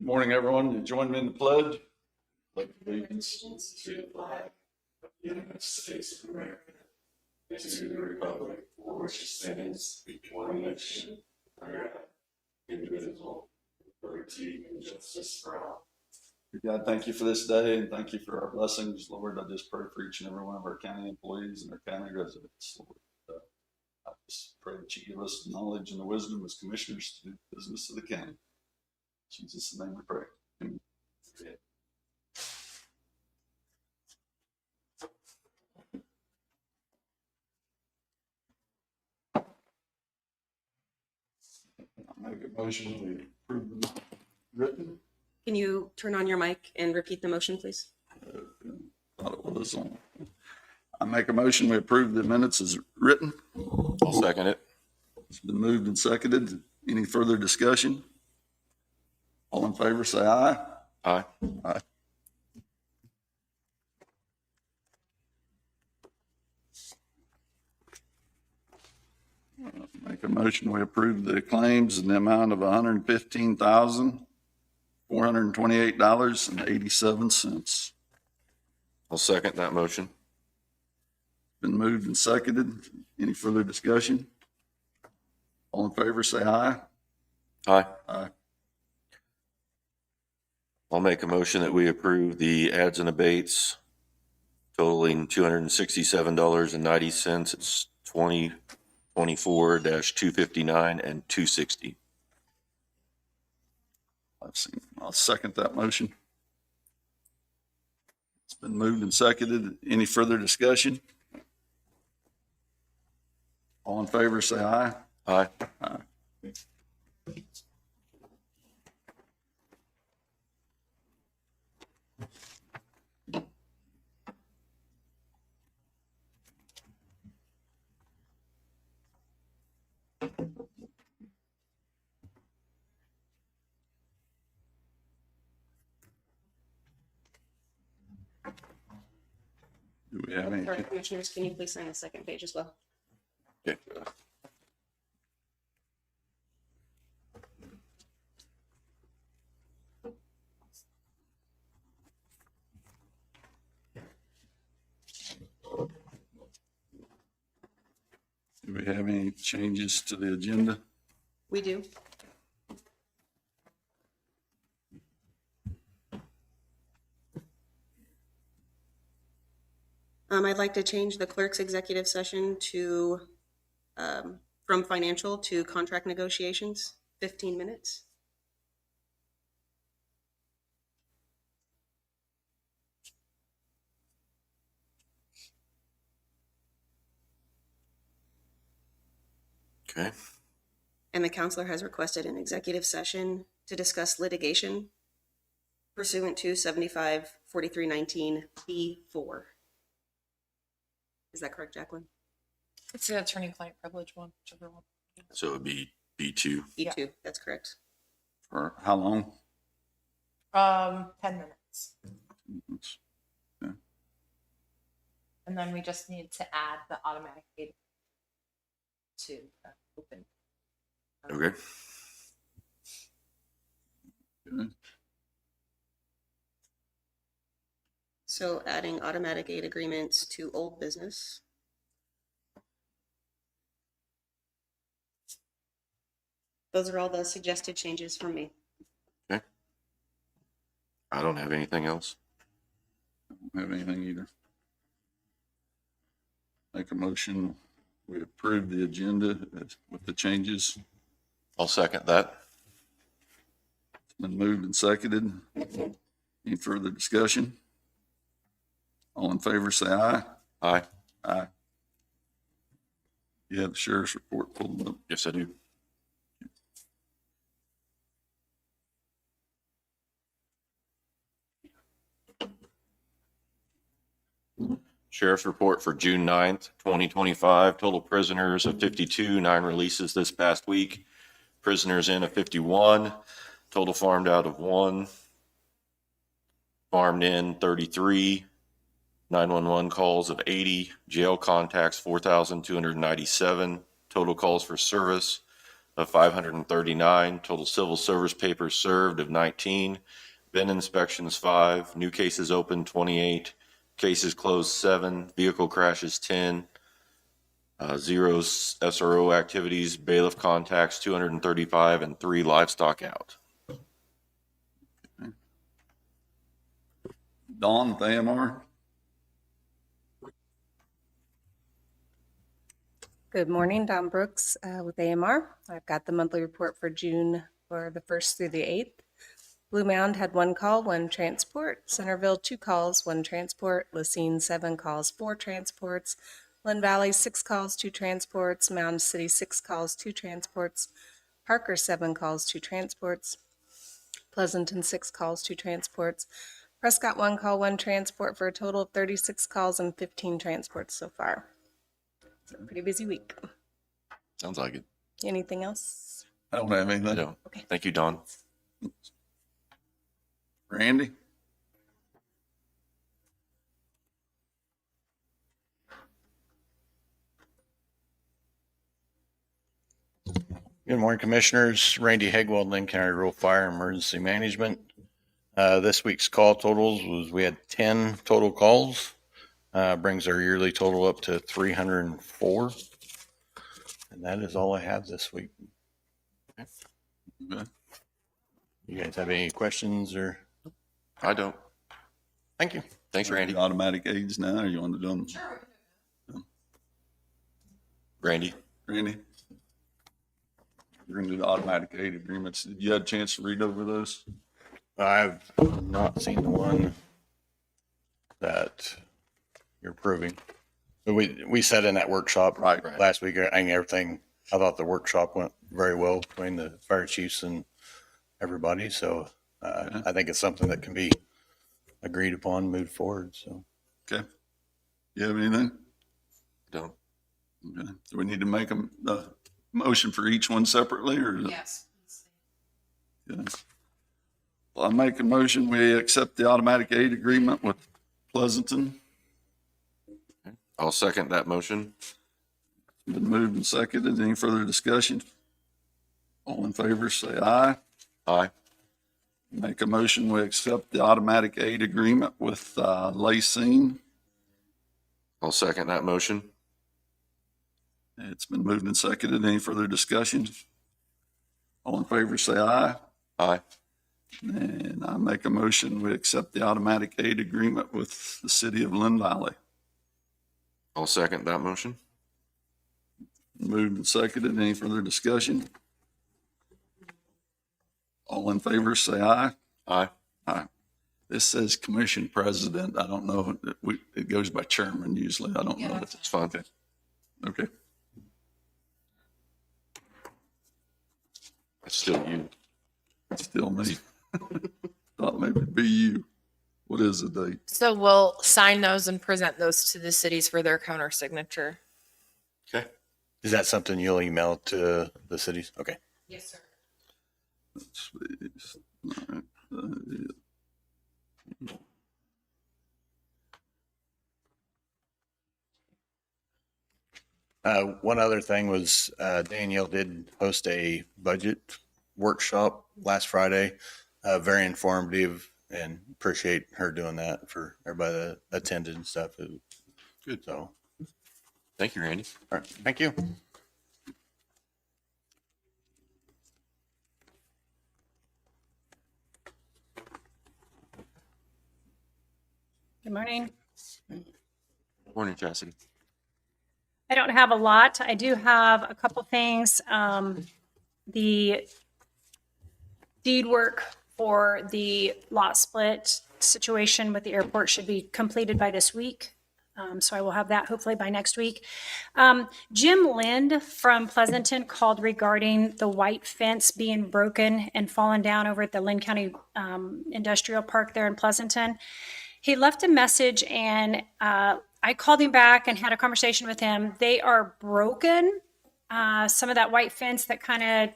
Good morning, everyone. You join me in the pledge. Pledge allegiance to the flag of the United States of America and to the republic for which it stands, one nation, under God, indivisible, with liberty and justice for all. God, thank you for this day and thank you for our blessings. Lord, I just pray for each and every one of our county employees and our county residents. Lord, I just pray that you give us the knowledge and the wisdom as commissioners to do the business of the county. In Jesus' name we pray. Amen. I make a motion we approve the written. Can you turn on your mic and repeat the motion, please? Thought it was on. I make a motion we approve the minutes as written. I'll second it. It's been moved and seconded. Any further discussion? All in favor, say aye. Aye. Aye. Make a motion we approve the claims in the amount of $115,428.87. I'll second that motion. Been moved and seconded. Any further discussion? All in favor, say aye. Aye. Aye. I'll make a motion that we approve the ads and abates totaling $267.90. It's 2024-259 and 260. I'll second that motion. It's been moved and seconded. Any further discussion? All in favor, say aye. Aye. Aye. Do we have any? Sorry, Commissioners, can you please sign the second page as well? Okay. Do we have any changes to the agenda? We do. I'd like to change the clerk's executive session to, from financial to contract negotiations, 15 minutes. Okay. And the counselor has requested an executive session to discuss litigation pursuant to 75-4319 B4. Is that correct, Jacqueline? It's the attorney-client privilege one, whichever one. So it would be B2. B2, that's correct. For how long? 10 minutes. Okay. And then we just need to add the automatic data to open. Okay. Good. So adding automatic aid agreements to old business. Those are all the suggested changes from me. Okay. I don't have anything else. I don't have anything either. Make a motion, we approve the agenda with the changes. I'll second that. It's been moved and seconded. Any further discussion? All in favor, say aye. Aye. Aye. You have the sheriff's report pulled up. Yes, I do. Sheriff's report for June 9th, 2025. Total prisoners of 52, 9 releases this past week. Prisoners in of 51. Total farmed out of 1. Farmed in 33. 911 calls of 80. Jail contacts 4,297. Total calls for service of 539, total civil service papers served of 19, bin inspections 5, new cases open 28, cases closed 7, vehicle crashes 10, zero SRO activities, bailiff contacts 235, and 3 livestock out. Dawn with AMR. Good morning, Don Brooks with AMR. I've got the monthly report for June for the 1st through the 8th. Blue Mound had 1 call, 1 transport. Centerville, 2 calls, 1 transport. Lacine, 7 calls, 4 transports. Linn Valley, 6 calls, 2 transports. Mound City, 6 calls, 2 transports. Parker, 7 calls, 2 transports. Pleasanton, 6 calls, 2 transports. Prescott, 1 call, 1 transport for a total of 36 calls and 15 transports so far. It's a pretty busy week. Sounds like it. Anything else? I don't have anything. No. Okay. Thank you, Don. Randy? Good morning, Commissioners. Randy Hegwald, Linn County Rural Fire Emergency Management. This week's call totals was we had 10 total calls. Brings our yearly total up to 304. And that is all I have this week. Okay. You guys have any questions or? I don't. Thank you. Thanks, Randy. The automatic aids now, or you want to do them? Randy. Randy? We're going to do the automatic aid agreements. Did you have a chance to read over those? I've not seen the one that you're approving. But we sat in that workshop Right. last week. I think everything, I thought the workshop went very well between the fire chiefs and everybody. So I think it's something that can be agreed upon, moved forward. So Okay. You have anything? Don't. Okay. Do we need to make a motion for each one separately, or? Yes. Yeah. Well, I make a motion, we accept the automatic aid agreement with Pleasanton. I'll second that motion. Been moved and seconded. Any further discussion? All in favor, say aye. Aye. Make a motion, we accept the automatic aid agreement with Lacine. I'll second that motion. It's been moved and seconded. Any further discussion? All in favor, say aye. Aye. And I make a motion, we accept the automatic aid agreement with the city of Linn Valley. I'll second that motion. Moved and seconded. Any further discussion? All in favor, say aye. Aye. Aye. This says commission president. I don't know. It goes by chairman usually. I don't know. It's fine. Okay. It's still you. Still me. Thought maybe it'd be you. What is the date? So we'll sign those and present those to the cities for their counter signature. Okay. is that something you'll email to the cities? Okay. Yes, sir. Let's see. All right. One other thing was Danielle did host a budget workshop last Friday. Very informative, and appreciate her doing that for everybody that attended and stuff. Good. So, Thank you, Randy. all right, thank you. Good morning. Morning, Chastity. I don't have a lot. I do have a couple things. The deed work for the lot split situation with the airport should be completed by this week. So I will have that hopefully by next week. Jim Lind from Pleasanton called regarding the white fence being broken and fallen down over at the Linn County Industrial Park there in Pleasanton. He left a message, and I called him back and had a conversation with him. They are broken. Some of that white fence that kind of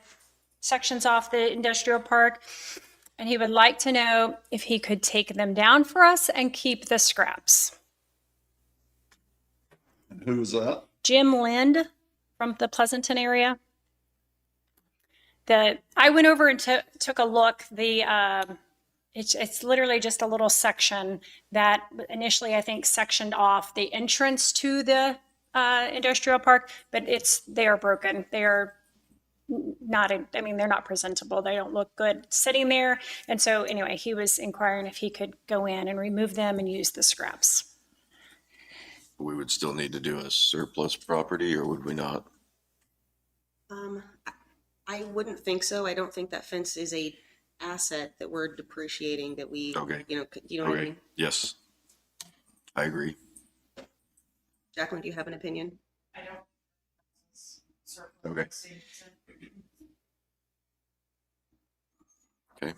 sections off the industrial park. And he would like to know if he could take them down for us and keep the scraps. Who was that? Jim Lind from the Pleasanton area. I went over and took a look. It's literally just a little section that initially I think sectioned off the entrance to the industrial park, but they are broken. They are not, I mean, they're not presentable. They don't look good sitting there. And so anyway, he was inquiring if he could go in and remove them and use the scraps. We would still need to do a surplus property, or would we not? I wouldn't think so. I don't think that fence is a asset that we're depreciating that we, Okay. you know what I Okay, mean? yes. I agree. Jacqueline, do you have an opinion? Okay. Okay.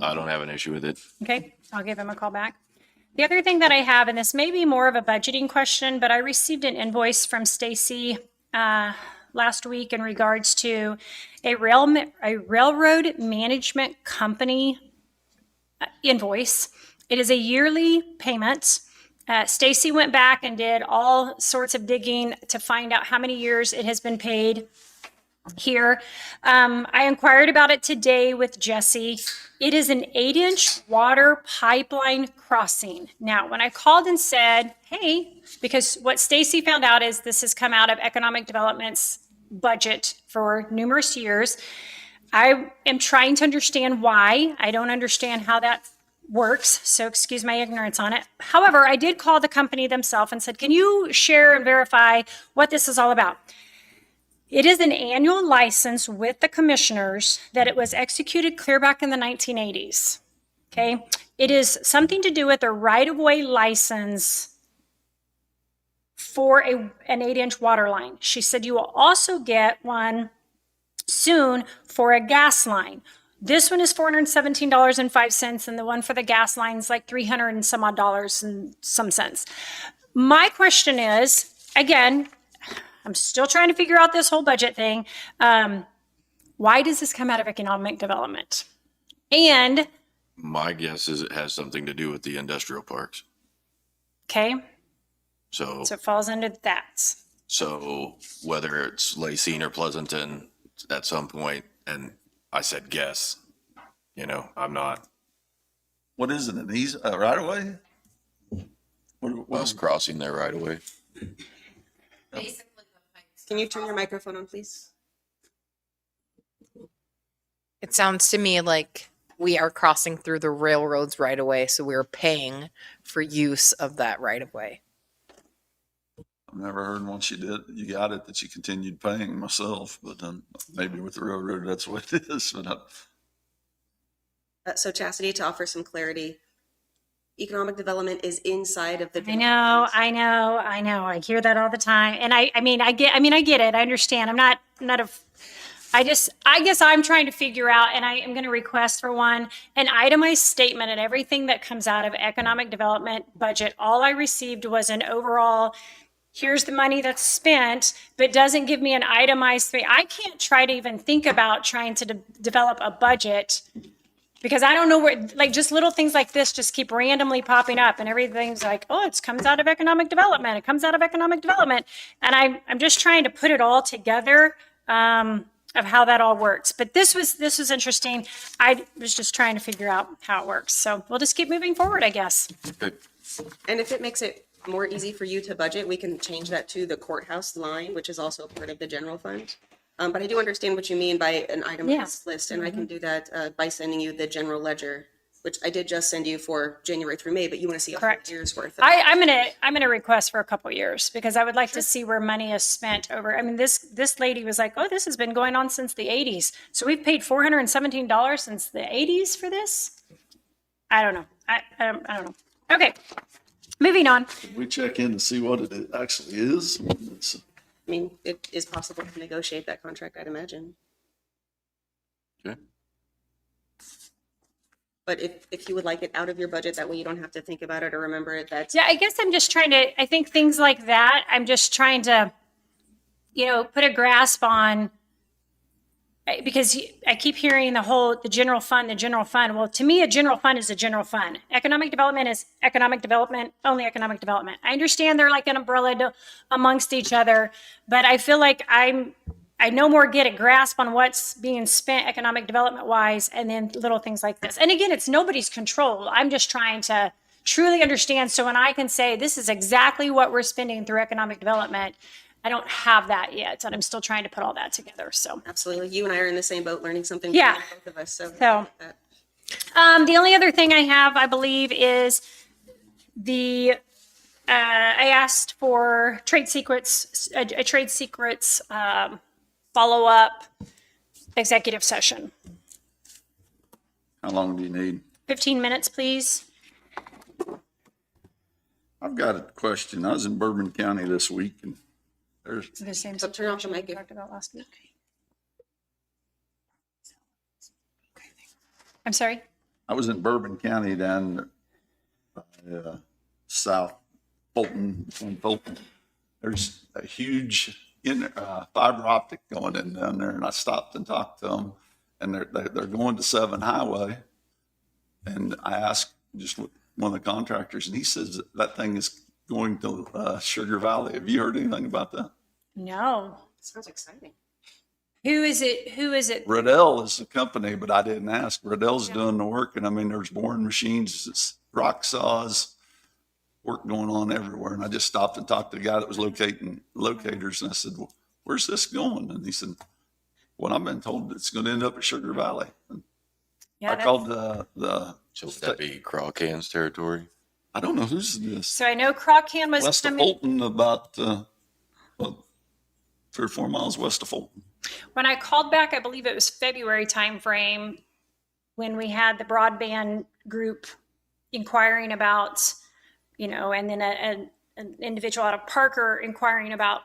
I don't have an issue with it. Okay, I'll give him a call back. The other thing that I have, and this may be more of a budgeting question, but I received an invoice from Stacy last week in regards to a railroad management company invoice. It is a yearly payment. Stacy went back and did all sorts of digging to find out how many years it has been paid here. I inquired about it today with Jesse. It is an 8-inch water pipeline crossing. Now, when I called and said, hey, because what Stacy found out is this has come out of economic development's budget for numerous years. I am trying to understand why. I don't understand how that works, so excuse my ignorance on it. However, I did call the company themselves and said, can you share and verify what this is all about? It is an annual license with the commissioners that it was executed clear back in the 1980s. Okay. It is something to do with a right-of-way license for an 8-inch water line. She said you will also get one soon for a gas line. This one is $417.05, and the one for the gas line is like $300 and some odd dollars and some cents. My question is, again, I'm still trying to figure out this whole budget thing. Why does this come out of economic development? And, My guess is it has something to do with the industrial parks. okay, So so it falls under that. whether it's Lacey or Pleasanton at some point, and I said guess, I'm not. What is it, an easy, right away? Us crossing there right away. Can you turn your microphone on, please? It sounds to me like we are crossing through the railroads right away, so we're paying for use of that right of way. I've never heard once you got it, that you continued paying myself, but then maybe with the railroad, that's what it is. But So Chastity, to offer some clarity, economic development is inside of the. I know. I hear that all the time. And I get it. I understand. I guess I'm trying to figure out, and I am going to request for an itemized statement and everything that comes out of economic development budget. All I received was an overall, here's the money that's spent, but doesn't give me an itemized thing. I can't try to even think about trying to develop a budget because I don't know where, like, just little things like this just keep randomly popping up and everything's like, oh, it comes out of economic development. It comes out of economic development. And I'm just trying to put it all together of how that all works. But this was interesting. I was just trying to figure out how it works. So we'll just keep moving forward, I guess. Okay. And if it makes it more easy for you to budget, we can change that to the courthouse line, which is also part of the general fund. But I do understand what you mean by an itemized list, and I can do that by sending you the general ledger, which I did just send you for January through May, but you want to see a whole Correct. year's worth. I'm gonna request for a couple years because I would like to see where money is spent over. I mean, this lady was like, oh, this has been going on since the 80s. So we've paid $417 since the 80s for this. I don't know. I don't know. Okay, moving on. can we check in to see what it actually is? I mean, it is possible to negotiate that contract, I'd imagine. Okay. But if you would like it out of your budget, that way you don't have to think about it or remember it, that's. Yeah, I guess I'm just trying to, I think things like that, I'm just trying to, put a grasp on, because I keep hearing the general fund. Well, to me, a general fund is a general fund. Economic development is economic development, only economic development. I understand they're like an umbrella amongst each other, but I feel like I'm I no more get a grasp on what's being spent economic development wise, and then little things like this. And again, it's nobody's control. I'm just trying to truly understand. So when I can say this is exactly what we're spending through economic development, I don't have that yet, and I'm still trying to put all that together. So, Absolutely. You and I are in the same boat, learning something. Yeah. From both of us. So, So- the only other thing I have, I believe, is I asked for trade secrets, a trade secrets follow up executive session. How long do you need? 15 minutes, please. I've got a question. I was in Bourbon County this week and there's, The same So turn off the situation we mic if- talked about last week. I'm sorry. I was in Bourbon County down south Fulton, between Fulton. There's a huge fiber optic going in down there, and I stopped and talked to them, and they're going to 7 Highway, and I asked just one of the contractors, and he says that thing is going to Sugar Valley. Have you heard anything about that? No. Sounds exciting. Who is it? Who is it? Riddell is the company, but I didn't ask. Riddell's doing the work, and I mean, there's boring machines, it's rock saws, work going on everywhere. And I just stopped and talked to the guy that was locating locators, and I said, well, "Where's this going?" And he said, "Well, I've been told it's going to end up at Sugar Valley." And Yeah, I that's- called the So would that be Crawcan's territory? I don't know who's this. So I know Crawcan was West of coming. Fulton, about 3 or 4 miles west of Fulton. When I called back, I believe it was February timeframe when we had the broadband group inquiring about, and then an individual out of Parker inquiring about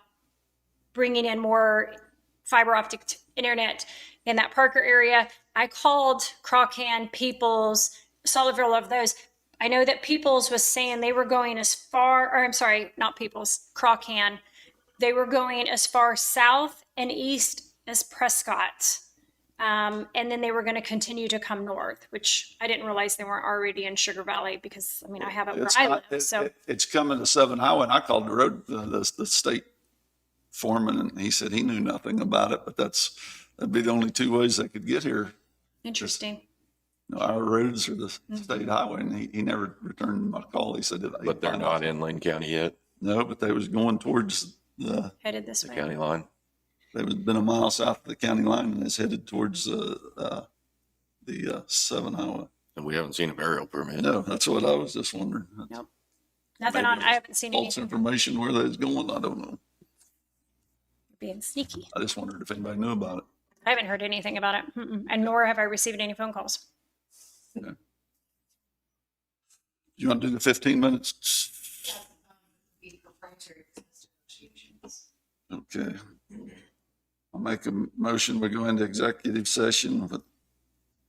bringing in more fiber optic internet in that Parker area. I called Crawcan, Peoples, Solidville, of those. I know that Peoples was saying they were going as far, or I'm sorry, not Peoples, Crawcan. They were going as far south and east as Prescott. And then they were going to continue to come north, which I didn't realize they weren't already in Sugar Valley because, I mean, I have it where I live. So It's coming to 7 Highway, and I called the state foreman, and he said he knew nothing about it, but that'd be the only 2 ways they could get here. interesting. Our roads are the state highway, and he never returned my call. He said, But they're not in Linn County yet, No, but they was going towards Headed this the way. county line. they was been a mile south of the county line, and it's headed towards the 7 Highway. And we haven't seen a burial permit. No, that's what I was just wondering. Nope. Nothing on, I haven't seen False anything information where they was going, I don't know. being sneaky. I just wondered if anybody knew about it. I haven't heard anything about it. And nor have I received any phone calls. You want to do the 15 minutes? Okay. I'll make a motion. We go into executive session with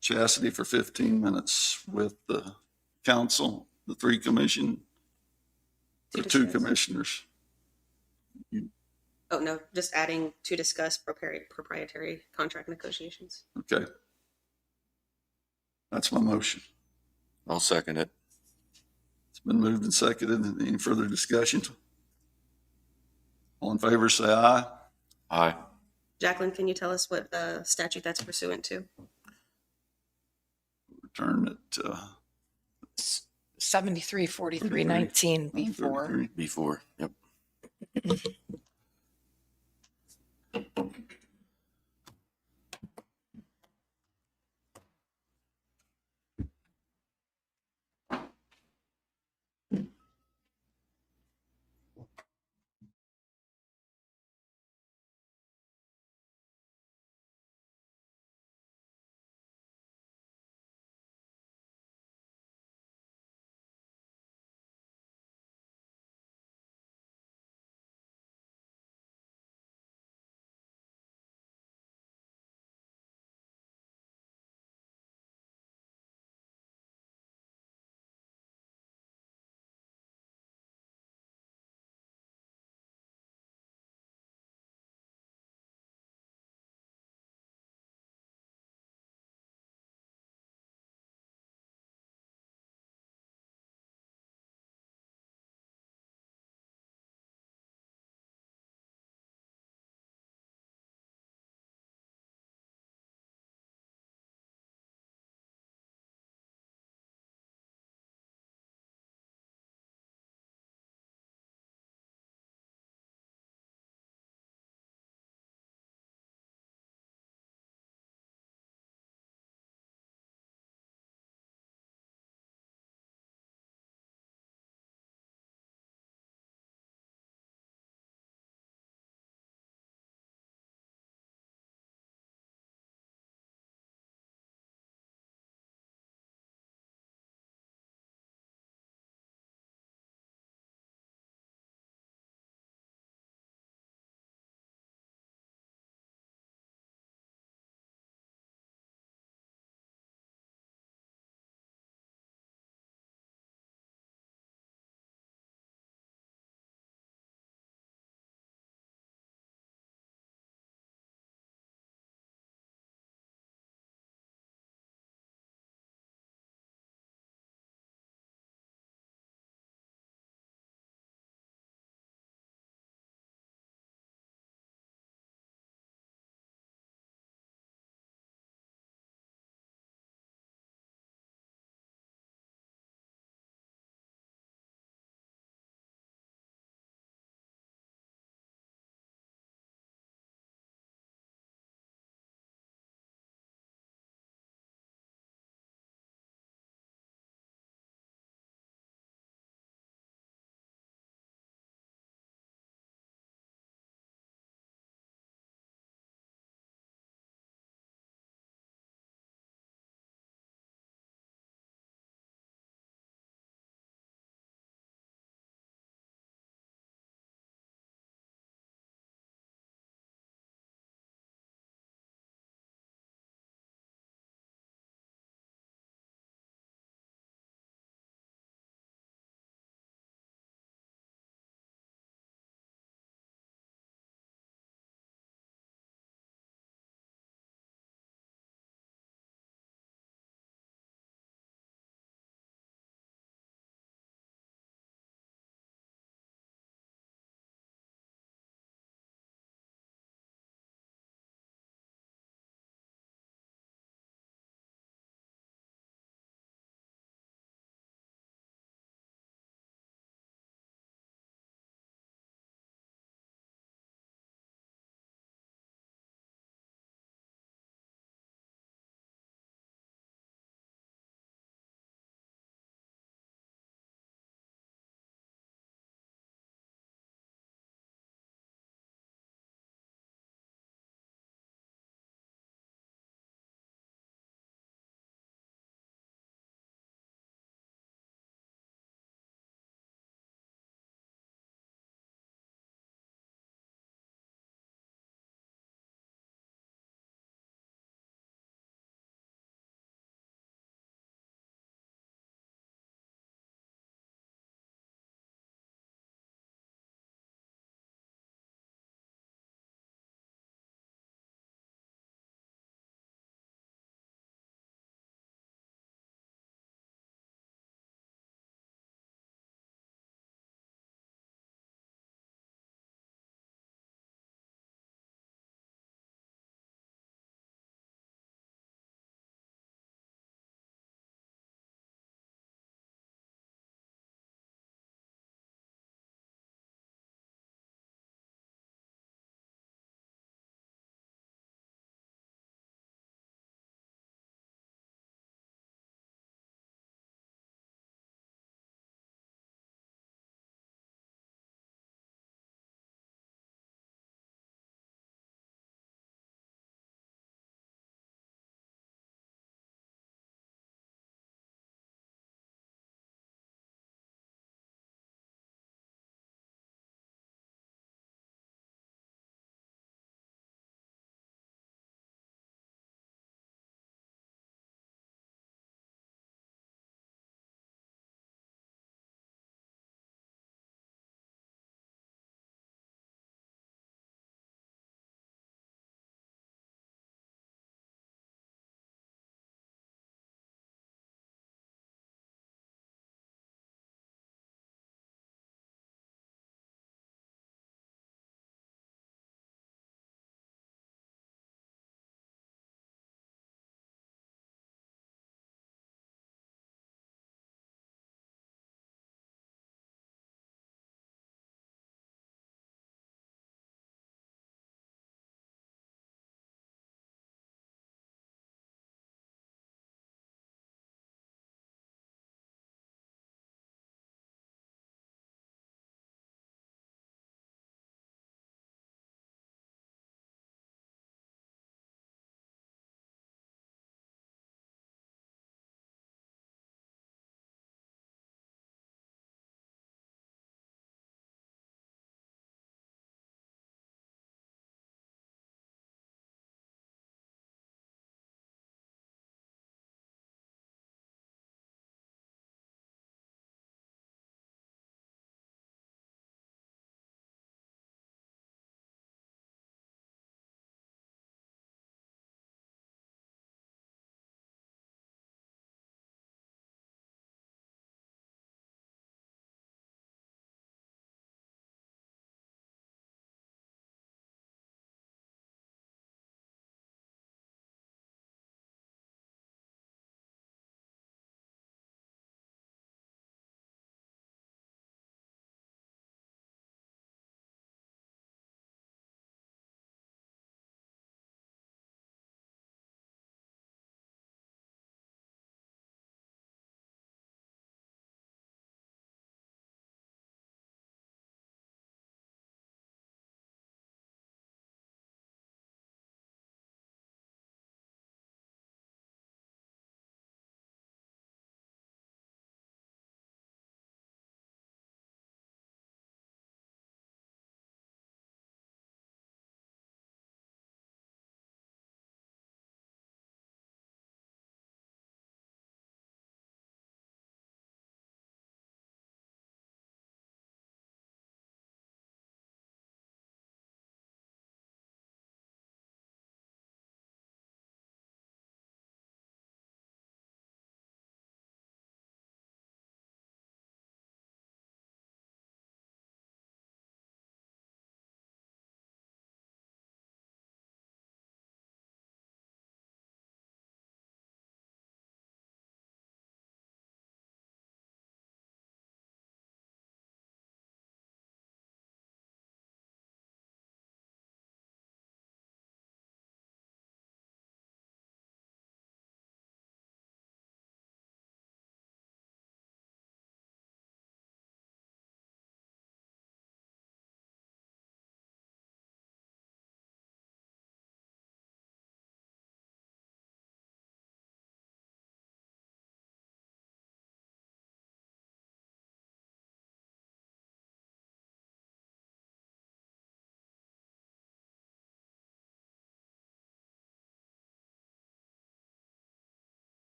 Chastity for 15 minutes with the council, the 3 commission, or 2 commissioners. Oh, no, just adding to discuss proprietary contract negotiations. Okay. That's my motion. I'll second it. It's been moved and seconded. Any further discussion? All in favor, say aye. Aye. Jacqueline, can you tell us what statute that's pursuant to? Return it, 734319 before. 33. Before, yep.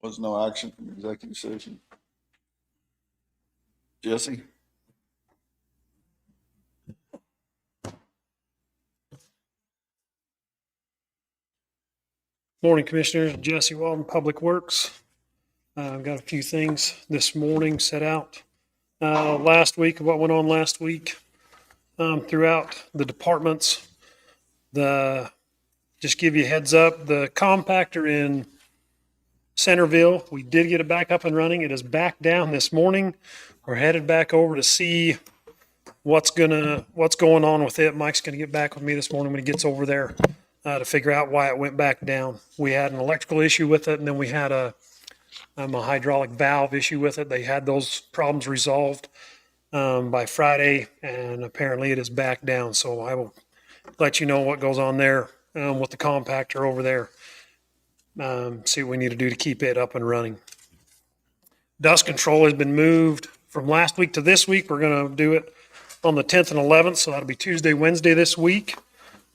Was no action from executive session. Jesse? Morning, Commissioners. Jesse Walton, Public Works. I've got a few things this morning set out. Last week, what went on last week throughout the departments. Just give you a heads up, the compactor in Centerville, we did get it back up and running. It is back down this morning. We're headed back over to see what's going on with it. Mike's going to get back with me this morning when he gets over there to figure out why it went back down. We had an electrical issue with it, and then we had a hydraulic valve issue with it. They had those problems resolved by Friday, and apparently it is back down. So I will let you know what goes on there with the compactor over there. See what we need to do to keep it up and running. Dust control has been moved from last week to this week. We're going to do it on the 10th and 11th, so that'll be Tuesday, Wednesday this week.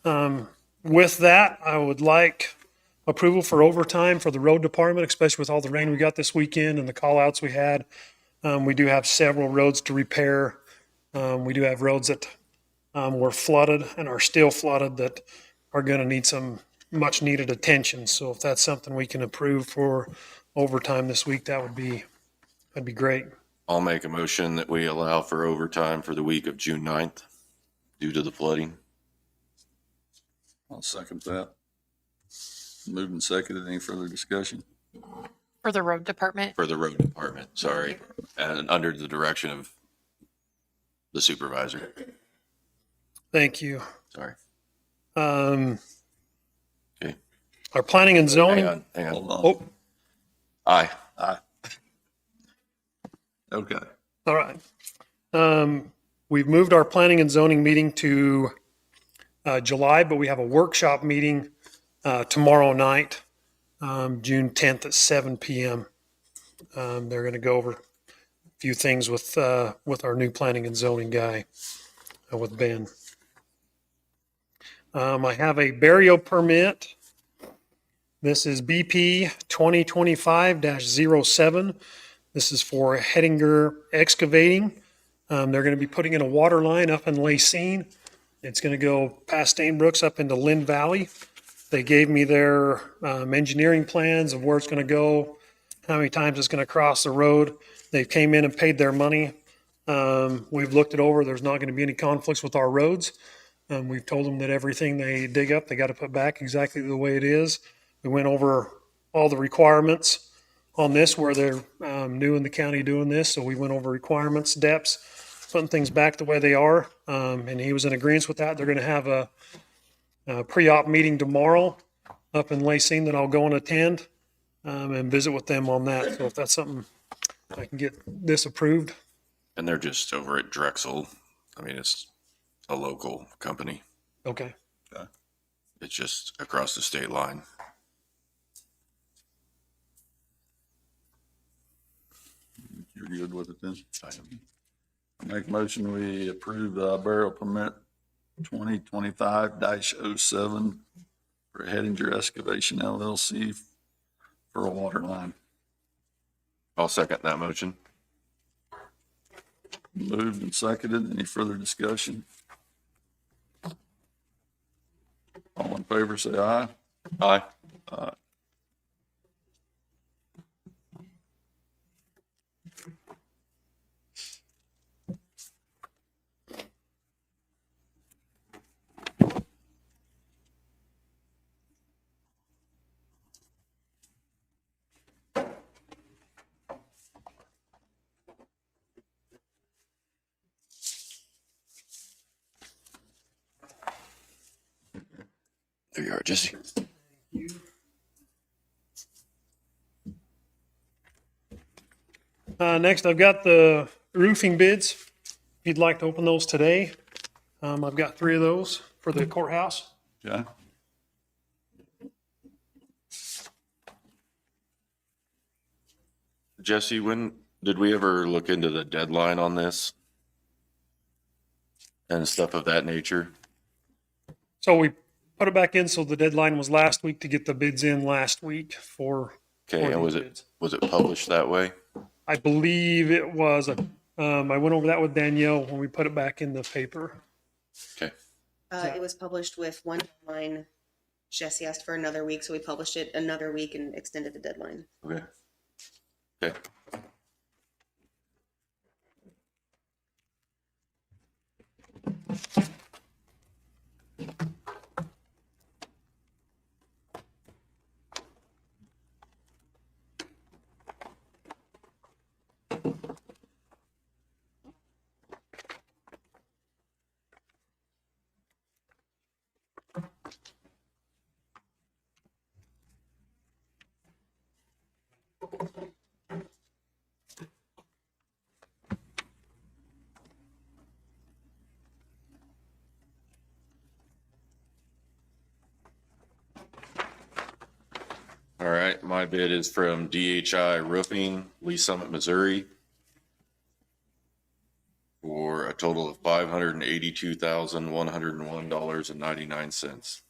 With that, I would like approval for overtime for the road department, especially with all the rain we got this weekend and the call outs we had. We do have several roads to repair. We do have roads that were flooded and are still flooded that are going to need some much needed attention. So if that's something we can approve for overtime this week, that'd be great. I'll make a motion that we allow for overtime for the week of June 9th due to the flooding. I'll second that. Moved and seconded. Any further discussion? For the road department? For the road department, sorry, and under the direction of the supervisor. Thank you. Sorry. Okay. Okay. Our planning and zoning. Hang on. Hold on. Oh, Aye. Okay. all right. We've moved our planning and zoning meeting to July, but we have a workshop meeting tomorrow night, June 10th at 7 p.m. They're going to go over a few things with our new planning and zoning guy, with Ben. I have a burial permit. This is BP 2025-07. This is for Hettinger Excavating. They're going to be putting in a water line up in Lacine. It's going to go past Stainbrooks up into Linn Valley. They gave me their engineering plans of where it's going to go, how many times it's going to cross the road. They came in and paid their money. We've looked it over. There's not going to be any conflicts with our roads. We've told them that everything they dig up, they got to put back exactly the way it is. We went over all the requirements on this where they're new in the county doing this. So we went over requirements, depths, putting things back the way they are. And he was in agreement with that. They're going to have a pre-op meeting tomorrow up in Lacine that I'll go and attend and visit with them on that. So if that's something I can get this approved. And they're just over at Drexel. I mean, it's a local company. Okay. It's just across the state line. You're good with it then? Make a motion, we approve burial permit 2025-07 for Hettinger Excavation LLC for a water line. I'll second that motion. Moved and seconded. Any further discussion? All in favor, say aye. Aye. There you are, Jesse. Next, I've got the roofing bids. If you'd like to open those today, I've got 3 of those for the courthouse. Okay. Jesse, when did we ever look into the deadline on this? And stuff of that nature? So we put it back in, so the deadline was last week to get the bids in last week for Okay, for and these bids. was it published that way? I believe it was. I went over that with Danielle when we put it back in the paper. Okay. It was published with one deadline. Jesse asked for another week, so we published it another week and extended the deadline. Okay. Okay. All right, my bid is from DHI Roofing, Lee Summit, Missouri, for a total of $582,101.99.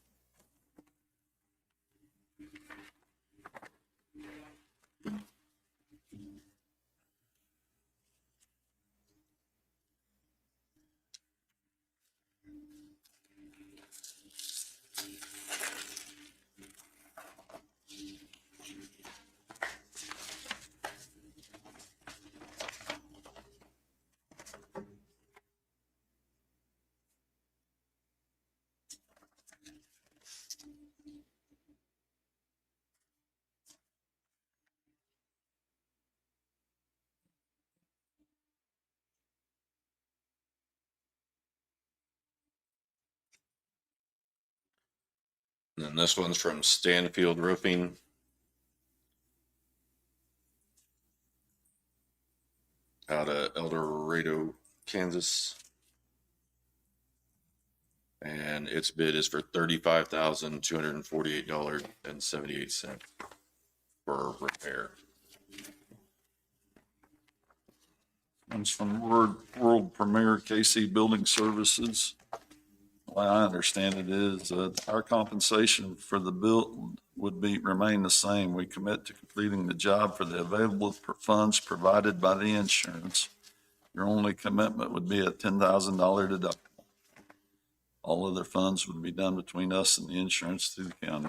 And then this one's from Stanfield Roofing. Out of El Dorado, Kansas. And its bid is for $35,248.78 for repair. Comes from World Premier KC Building Services. The way I understand it is our compensation for the bill would remain the same. We commit to completing the job for the available funds provided by the insurance. Your only commitment would be a $10,000 deductible. All other funds would be done between us and the insurance through the county.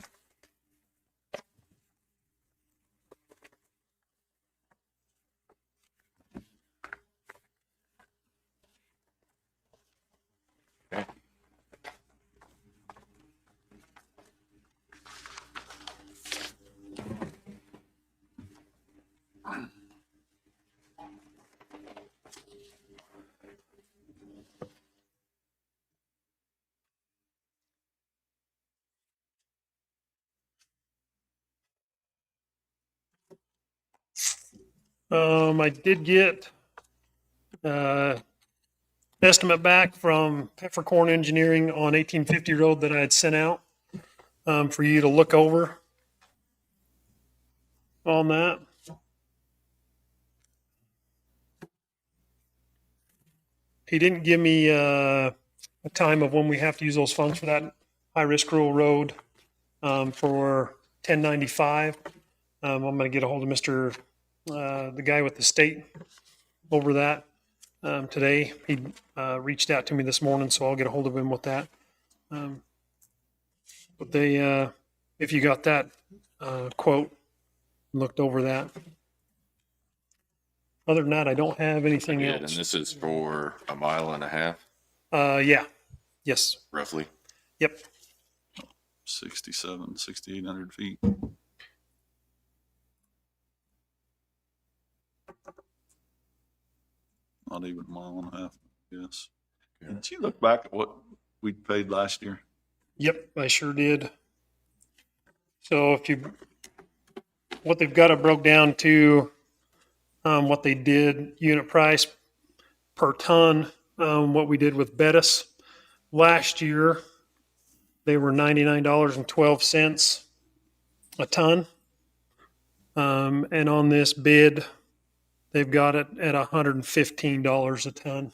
I did get estimate back from Peppercorn Engineering on 1850 Road that I had sent out for you to look over on that. He didn't give me a time of when we have to use those funds for that high-risk rural road for 1095. I'm going to get a hold of the guy with the state over that today. He reached out to me this morning, so I'll get a hold of him with that. But they, if you got that quote, looked over that. Other than that, I don't have anything Good, and else. this is for a mile and a half, Yeah. Yes. roughly. Yep. 6,800 feet. Not even a mile and a half, yes. Did you look back at what we paid last year? Yep, I sure did. So what they've got it broke down to, what they did unit price per ton, what we did with Bettis last year, they were $99.12 a ton. And on this bid, they've got it at $115 a ton.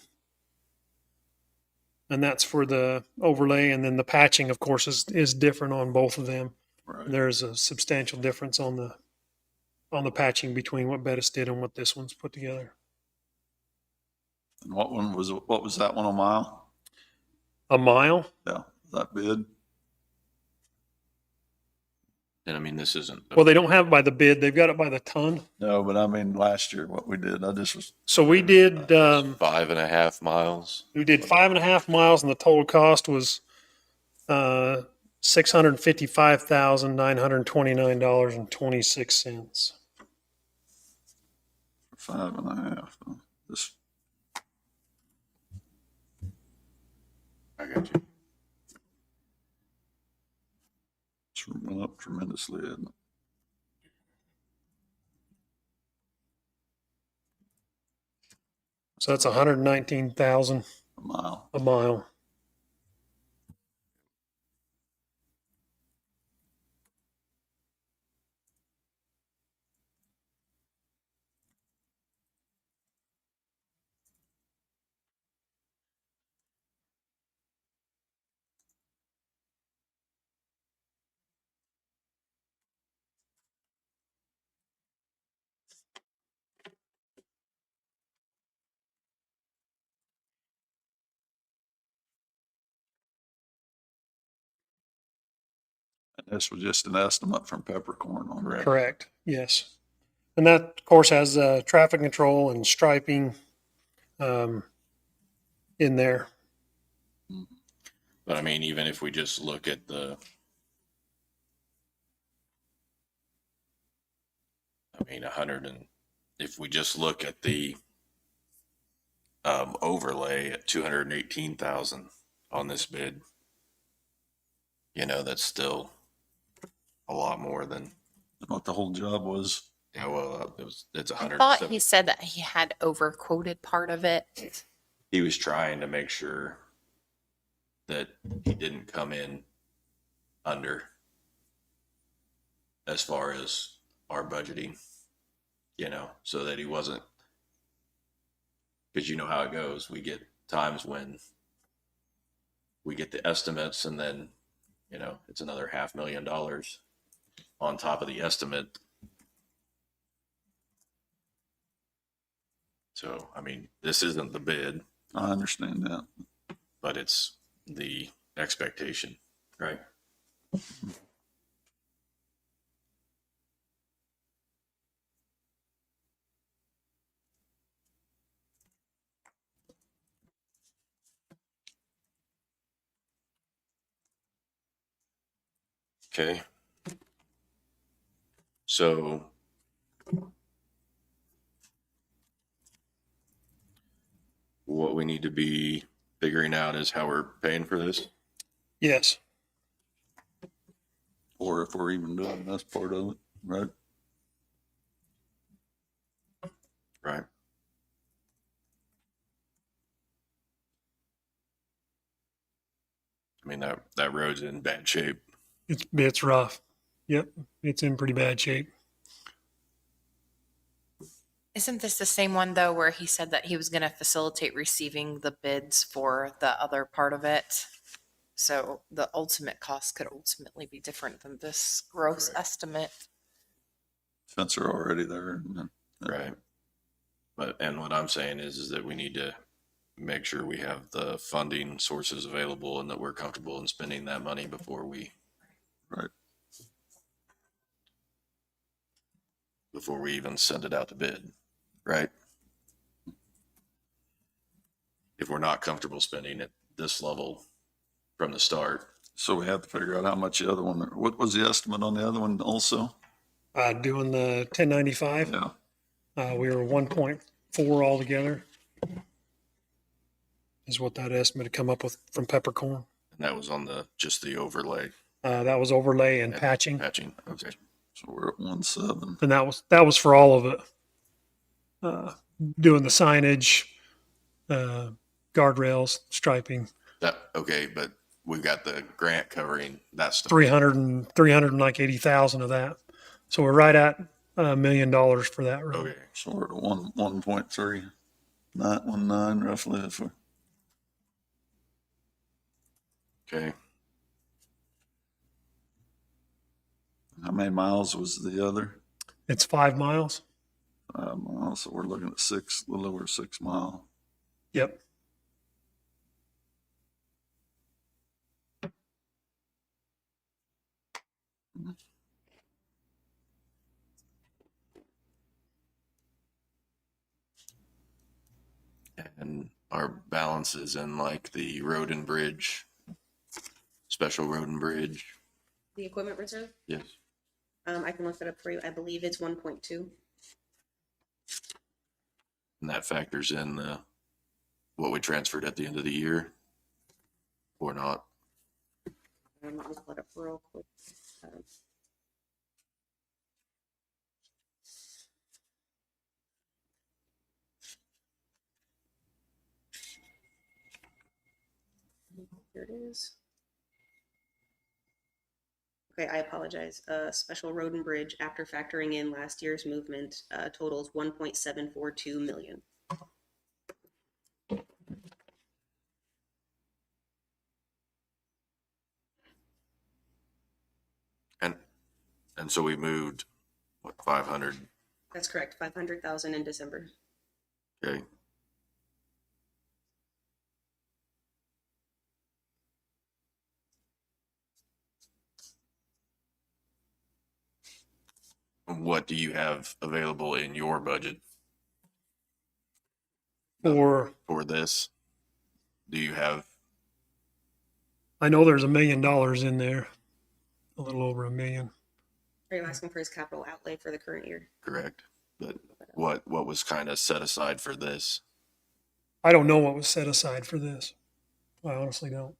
And that's for the overlay, and then the patching, of course, is different on both of them. Right. There's a substantial difference on on the patching between what Bettis did and what this one's put together. And what was that one a mile? A mile? Yeah, that bid? And I mean, this isn't. Well, they don't have it by the bid. They've got it by the ton. No, but I mean, last year, what we did, I just was, So we did, 5.5 miles. we did 5.5 miles and the total cost was, $655,929.26. 5.5. This, I got you. it's went up tremendously, isn't it? So that's 119,000 A mile. a mile. And this was just an estimate from Peppercorn on that. Correct. Yes. And that, of course, has traffic control and striping in there. But I mean, even if we just look at if we just look at the overlay at 218,000 on this bid, that's still a lot more than, What the whole job was. yeah, well, it's I 100. thought he said that he had overquoted part of it. He was trying to make sure that he didn't come in under as far as our budgeting, so that he wasn't, because you know how it goes. We get times when we get the estimates and then, it's another $500,000 on top of the estimate. So, I mean, this isn't the bid, I understand that. but it's the expectation, right? Okay. So what we need to be figuring out is how we're paying for this. Yes. Or if we're even doing this part of it, right? Right. I mean, that road's in bad shape. It's rough. Yep. It's in pretty bad shape. Isn't this the same one though, where he said that he was going to facilitate receiving the bids for the other part of it? So the ultimate cost could ultimately be different than this gross estimate. Fence are already there. Right. And what I'm saying is that we need to make sure we have the funding sources available and that we're comfortable in spending that money before we even send it out to bid, right? If we're not comfortable spending at this level from the start. So we have to figure out how much the other one, what was the estimate on the other one also? Doing the 1095, Yeah. we were 1.4 altogether is what that estimate had come up with from Peppercorn. And that was on just the overlay. That was overlay and patching. Patching, okay. So we're at 1.7. And that was for all of it. Doing the signage, guardrails, striping, Okay, but we've got the grant covering that stuff. 380,000 of that. So we're right at $1 million for that road. Okay, So we're at 1.319 roughly. okay. How many miles was the other? It's 5 miles. So we're looking at a little over 6 mile. Yep. And our balances in like the road and bridge, special road and bridge. The equipment reserve, Yes. I can look that up for you. I believe it's 1.2. And that factors in what we transferred at the end of the year or not. I'll pull it up real quick. Here it is. Okay, I apologize. Special road and bridge, after factoring in last year's movement, totals 1.742 million. And so we moved, what, 500? That's correct, 500,000 in December. Okay. What do you have available in your budget Or for this? Do you have, I know there's $1 million in there, a little over $1 million. Are you asking for his capital outlay for the current year? correct? But what was kind of set aside for this? I don't know what was set aside for this. I honestly don't.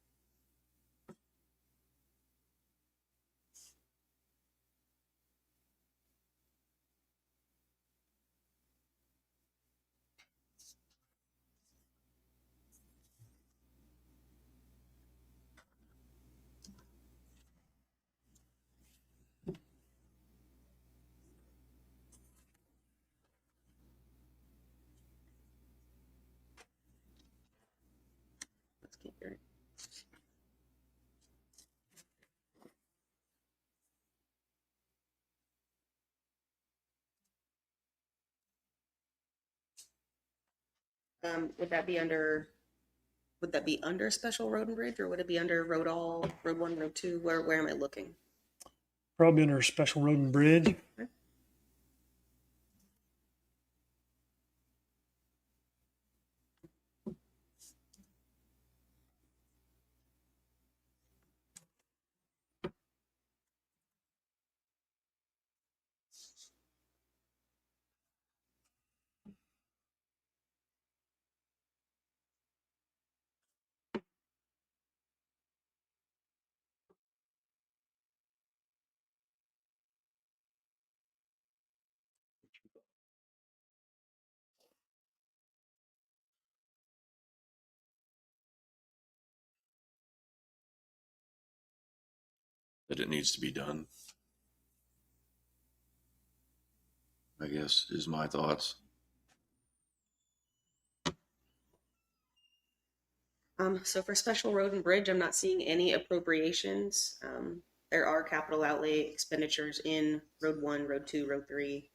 Let's keep it. Would that be under? Would that be under special road and bridge, or would it be under road 1, road 2? Where am I looking? Probably under special road and bridge. That it needs to be done, I guess, is my thoughts. So for special road and bridge, I'm not seeing any appropriations. There are capital outlay expenditures in road 1, road 2, road 3.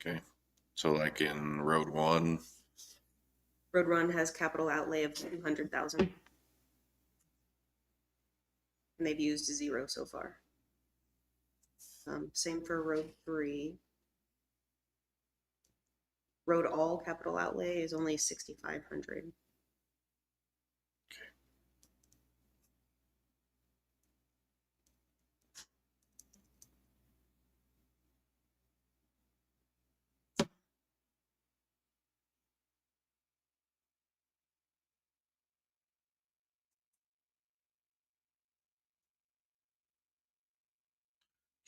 Okay. So like in road 1, Road 1 has capital outlay of 200,000. And they've used 0 so far. Same for road 3. Road all capital outlay is only 6,500.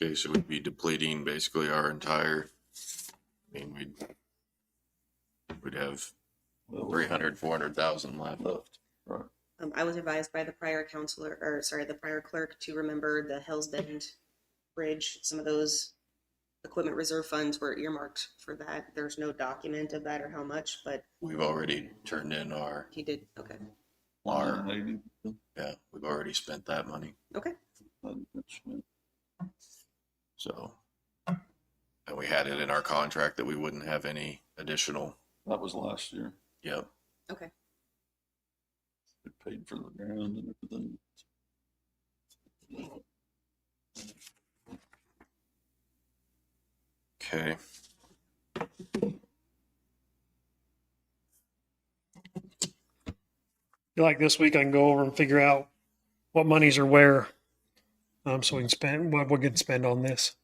okay, so we'd be depleting basically our entire, I mean, we'd have 300, 400,000 left. I was advised by the prior the prior clerk to remember the Hells Bend Bridge. Some of those equipment reserve funds were earmarked for that. There's no document of that or how much, but We've already turned in our, he did. Okay. yeah, we've already spent that money. Okay. So, and we had it in our contract that we wouldn't have any additional, That was last year. yep. Okay. They paid for the ground and everything. Okay. Feel like this week I can go over and figure out what monies are where, so we can spend what we can spend on this.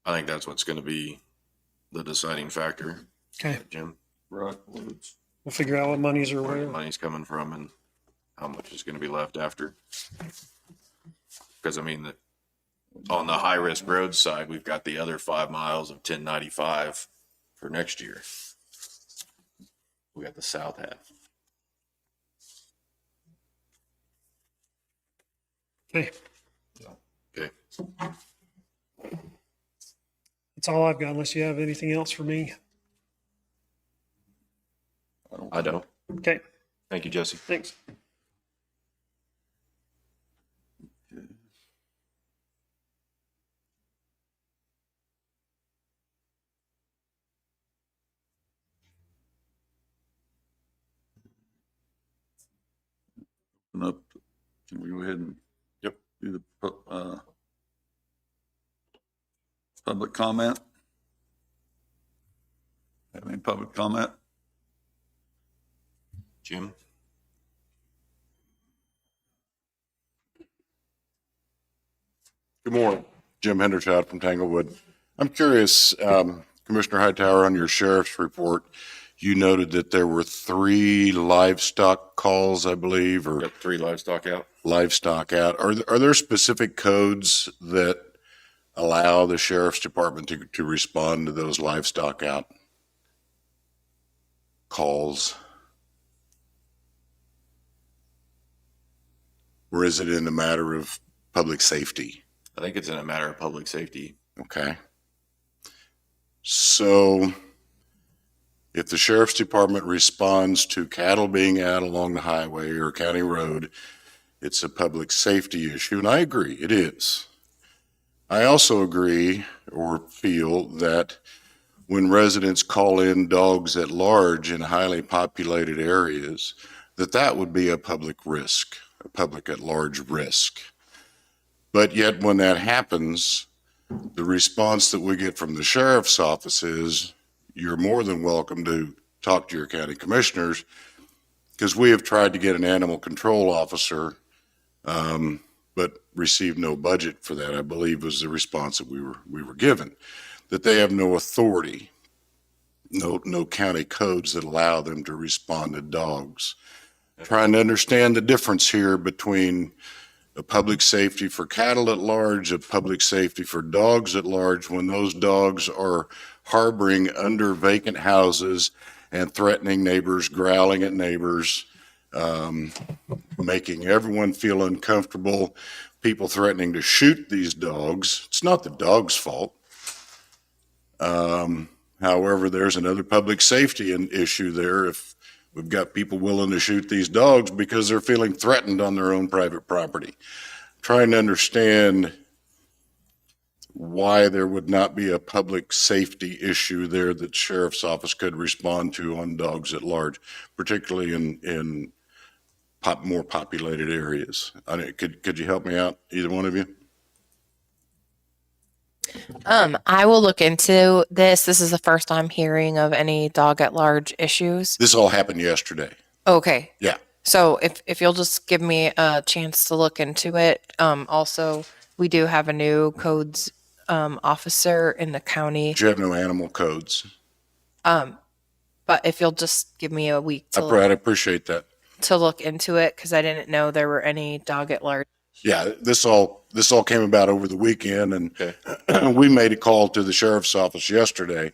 I think that's what's going to be the deciding factor, Okay, Jim. Right. we'll figure out what monies are Where the where. money's coming from and how much is going to be left after. Because I mean, on the high risk road side, we've got the other 5 miles of 1095 for next year. We got the south half. Okay, Okay. that's all I've got unless you have anything else for me. I don't. Okay, Thank you, Jesse. thanks. And up, can we go ahead and Yep. do the public comment? Have any public comment? Jim? Good morning. Jim Hendershot from Tanglewood. I'm curious, Commissioner Hightower, on your sheriff's report, you noted that there were 3 livestock calls, I believe, or Got 3 livestock out. livestock out. Are there specific codes that allow the sheriff's department to respond to those livestock out calls? Or is it in a matter of public safety? I think it's in a matter of public safety. Okay. So if the sheriff's department responds to cattle being out along the highway or county road, it's a public safety issue, and I agree, it is. I also agree or feel that when residents call in dogs at large in highly populated areas, that would be a public risk, a public at large risk. But yet when that happens, the response that we get from the sheriff's office is, you're more than welcome to talk to your county commissioners, because we have tried to get an animal control officer, but received no budget for that, I believe was the response that we were given, that they have no authority, no county codes that allow them to respond to dogs. Trying to understand the difference here between a public safety for cattle at large, a public safety for dogs at large, when those dogs are harboring under vacant houses and threatening neighbors, growling at neighbors, making everyone feel uncomfortable, people threatening to shoot these dogs. It's not the dog's fault. However, there's another public safety issue there if we've got people willing to shoot these dogs because they're feeling threatened on their own private property. Trying to understand why there would not be a public safety issue there that sheriff's office could respond to on dogs at large, particularly in more populated areas. Could you help me out, either one of you? I will look into this. This is the first I'm hearing of any dog at large issues. This all happened yesterday. Okay. Yeah. So if you'll just give me a chance to look into it. Also, we do have a new codes officer in the county. But you have no animal codes. But if you'll just give me a week I appreciate that. to look into it, because I didn't know there were any dog at large. Yeah, this all came about over the weekend, and Okay. we made a call to the sheriff's office yesterday,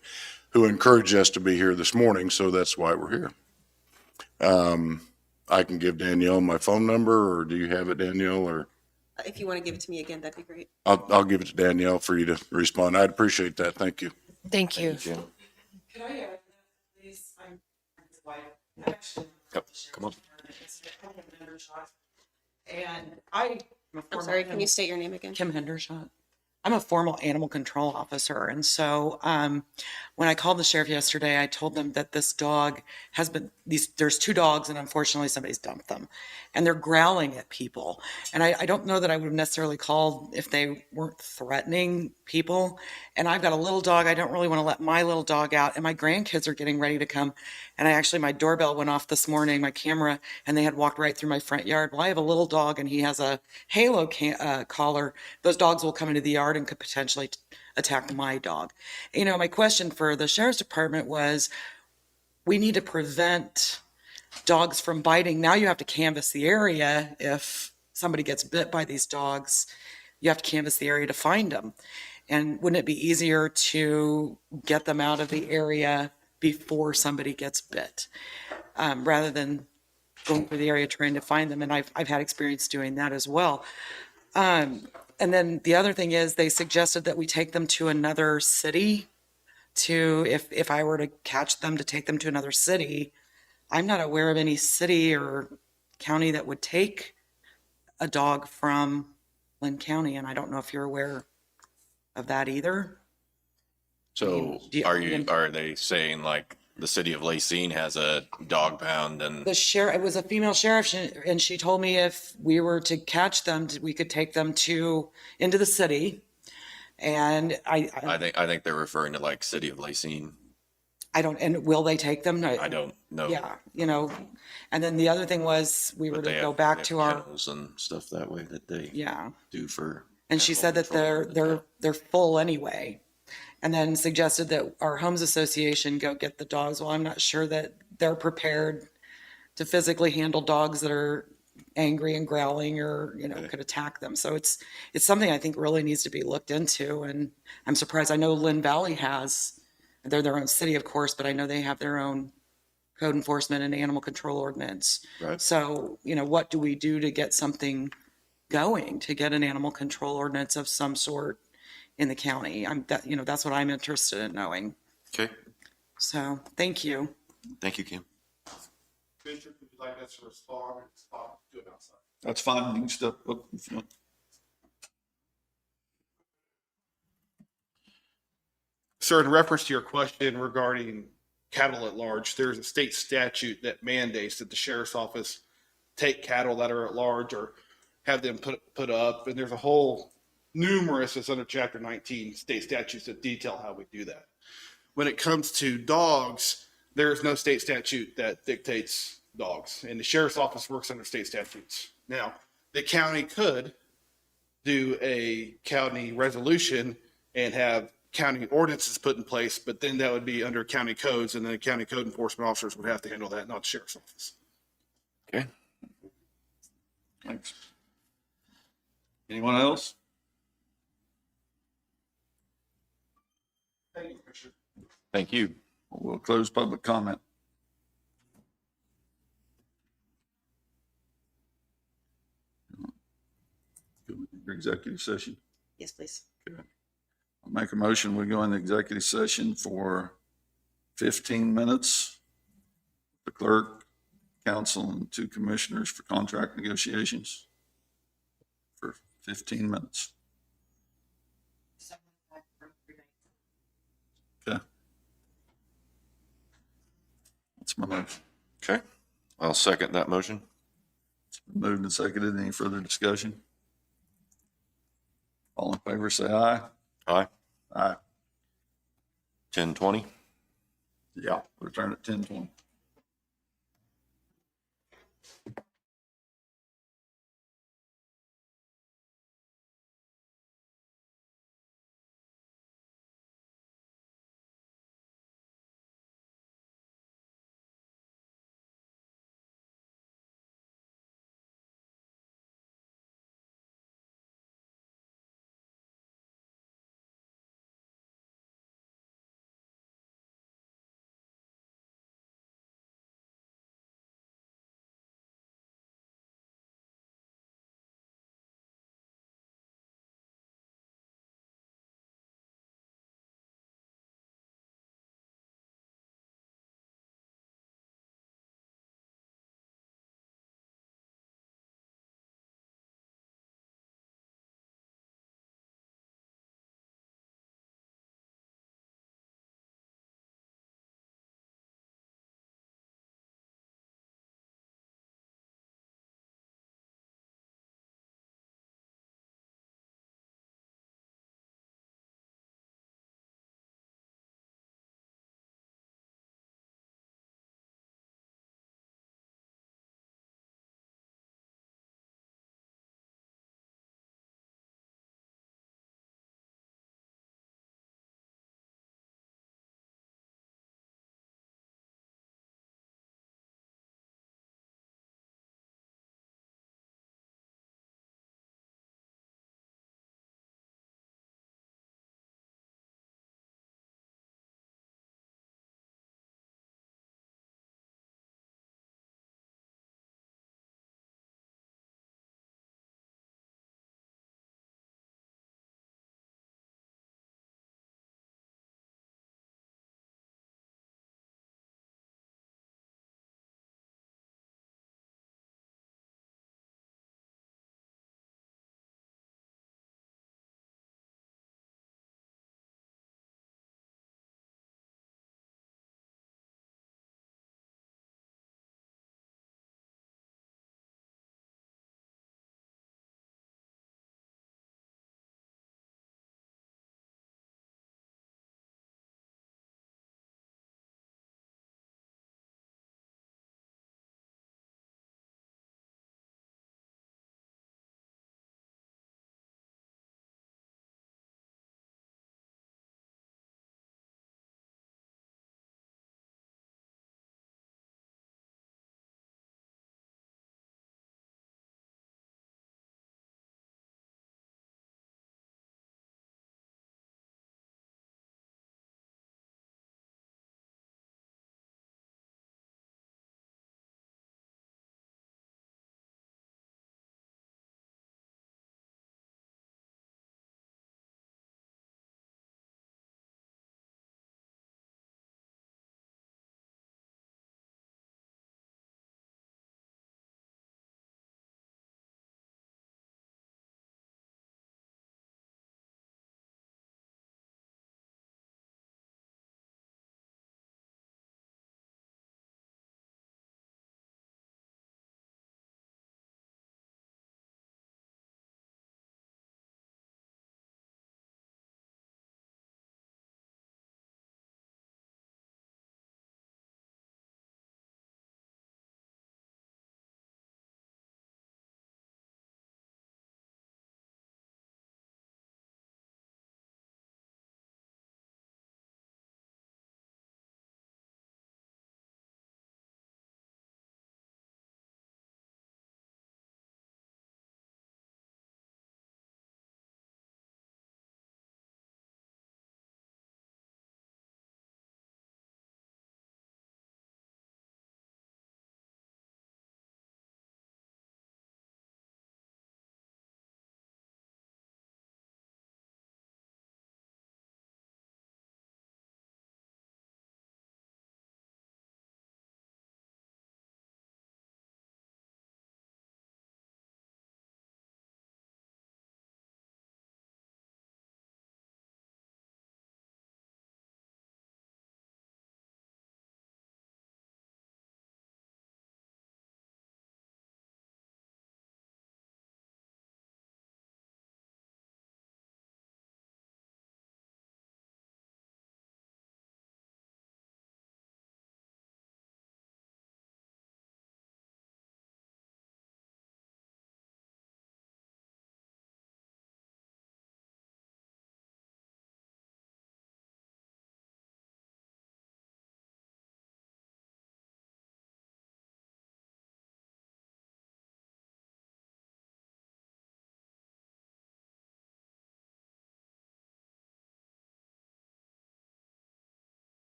who encouraged us to be here this morning, so that's why we're here. I can give Danielle my phone number, or do you have it, Danielle, or? If you want to give it to me again, that'd be great. I'll give it to Danielle for you to respond. I'd appreciate that. Thank you. Thank you. Jim. Could I add that, please? I'm his wife. Actually, Yep. Come on. And I'm sorry, can you state your name again? Kim Hendershot. I'm a formal animal control officer. And so when I called the sheriff yesterday, I told them that this dog has been, there's 2 dogs and unfortunately somebody's dumped them and they're growling at people. And I don't know that I would have necessarily called if they weren't threatening people. And I've got a little dog. I don't really want to let my little dog out. And my grandkids are getting ready to come. And my doorbell went off this morning, my camera, and they had walked right through my front yard. Well, I have a little dog and he has a halo collar. Those dogs will come into the yard and could potentially attack my dog. My question for the sheriff's department was, we need to prevent dogs from biting. Now you have to canvass the area. If somebody gets bit by these dogs, you have to canvass the area to find them. And wouldn't it be easier to get them out of the area before somebody gets bit, rather than going through the area trying to find them? And I've had experience doing that as well. And then the other thing is, they suggested that we take them to another city if I were to catch them, to take them to another city. I'm not aware of any city or county that would take a dog from Linn County, and I don't know if you're aware of that either. So are they saying like the city of Lacine has a dog pound and The sheriff, it was a female sheriff, and she told me if we were to catch them, we could take them into the city. And I think they're referring to like city of Lacine. and will they take them? I don't know. Yeah, and then the other thing was, we were But to they go have- back they to have our, kennels and stuff that way that they yeah. do for. And she said that they're full anyway. And then suggested that our homes association go get the dogs. Well, I'm not sure that they're prepared to physically handle dogs that are angry and growling or, could attack them. So it's something I think really needs to be looked into. And I'm surprised. I know Lynn Valley they're their own city, of course, but I know they have their own code enforcement and animal control ordinance. Right. So, what do we do to get something going, to get an animal control ordinance of some sort in the county? That's what I'm interested in knowing. Okay. So, thank you. Thank you, Kim. Commissioner, would you like us to respond or stop doing outside? That's fine. You can step up if you want. Sir, in reference to your question regarding cattle at large, there's a state statute that mandates that the sheriff's office take cattle that are at large or have them put up. And there's a whole numerous, it's under Chapter 19 state statutes that detail how we do that. When it comes to dogs, there's no state statute that dictates dogs, and the sheriff's office works under state statutes. Now, the county could do a county resolution and have county ordinances put in place, but then that would be under county codes, and then the county code enforcement officers would have to handle that, not the sheriff's office. Okay. Thanks. Anyone else? Thank you, Commissioner. Thank you. We'll close public comment. Your executive session. Yes, please. I'll make a motion. We go into executive session for 15 minutes. The clerk, council, and 2 commissioners for contract negotiations for 15 minutes. Okay. That's my motion. Okay. I'll second that motion. Moved and seconded. Any further discussion? All in favor, say aye. Aye. Aye. 10:20. Yeah, return at 10:20.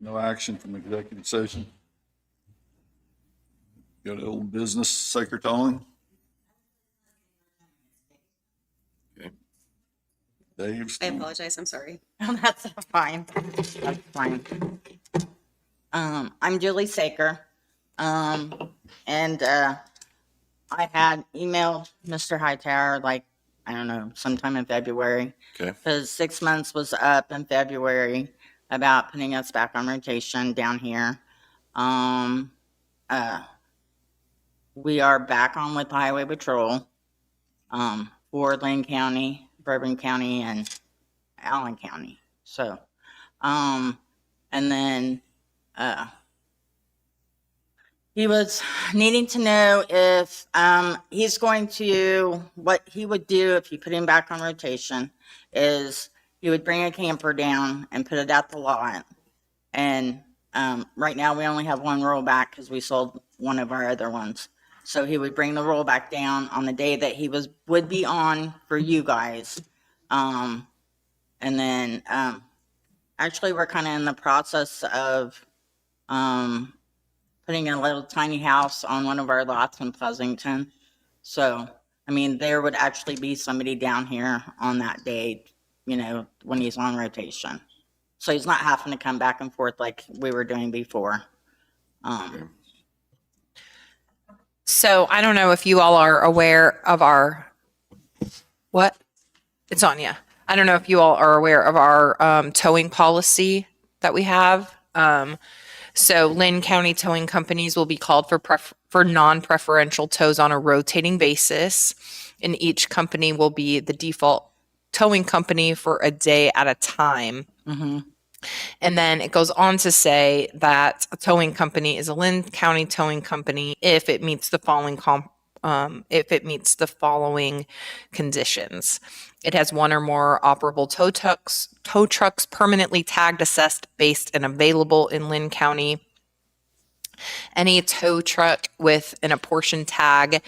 No action from executive session. Go to old business, sacred tolling. Okay. Dave? I apologize, I'm sorry. That's fine. That's fine. I'm Julie Saker. And I had emailed Mr. Hightower, like, I don't know, sometime in February. Okay. Because 6 months was up in February about putting us back on rotation down here. We are back on with Highway Patrol for Linn County, Bourbon County, and Allen County. So, and then he was needing to know if he's going to, what he would do if you put him back on rotation is he would bring a camper down and put it at the lot. And right now we only have one rollback because we sold one of our other ones. So he would bring the rollback down on the day that he would be on for you guys. And then actually we're kind of in the process of putting a little tiny house on one of our lots in Pleasanton. So, I mean, there would actually be somebody down here on that day, you know, when he's on rotation. So he's not having to come back and forth like we were doing before. So I don't know if you all are aware of our, what? It's on you. I don't know if you all are aware of our towing policy that we have. So Linn County towing companies will be called for non-preferential tows on a rotating basis, and each company will be the default towing company for a day at a time. Mm-hmm. And then it goes on to say that a towing company is a Linn County towing company if it meets the following conditions. It has one or more operable tow trucks permanently tagged, assessed, based, and available in Linn County. Any tow truck with an apportioned tag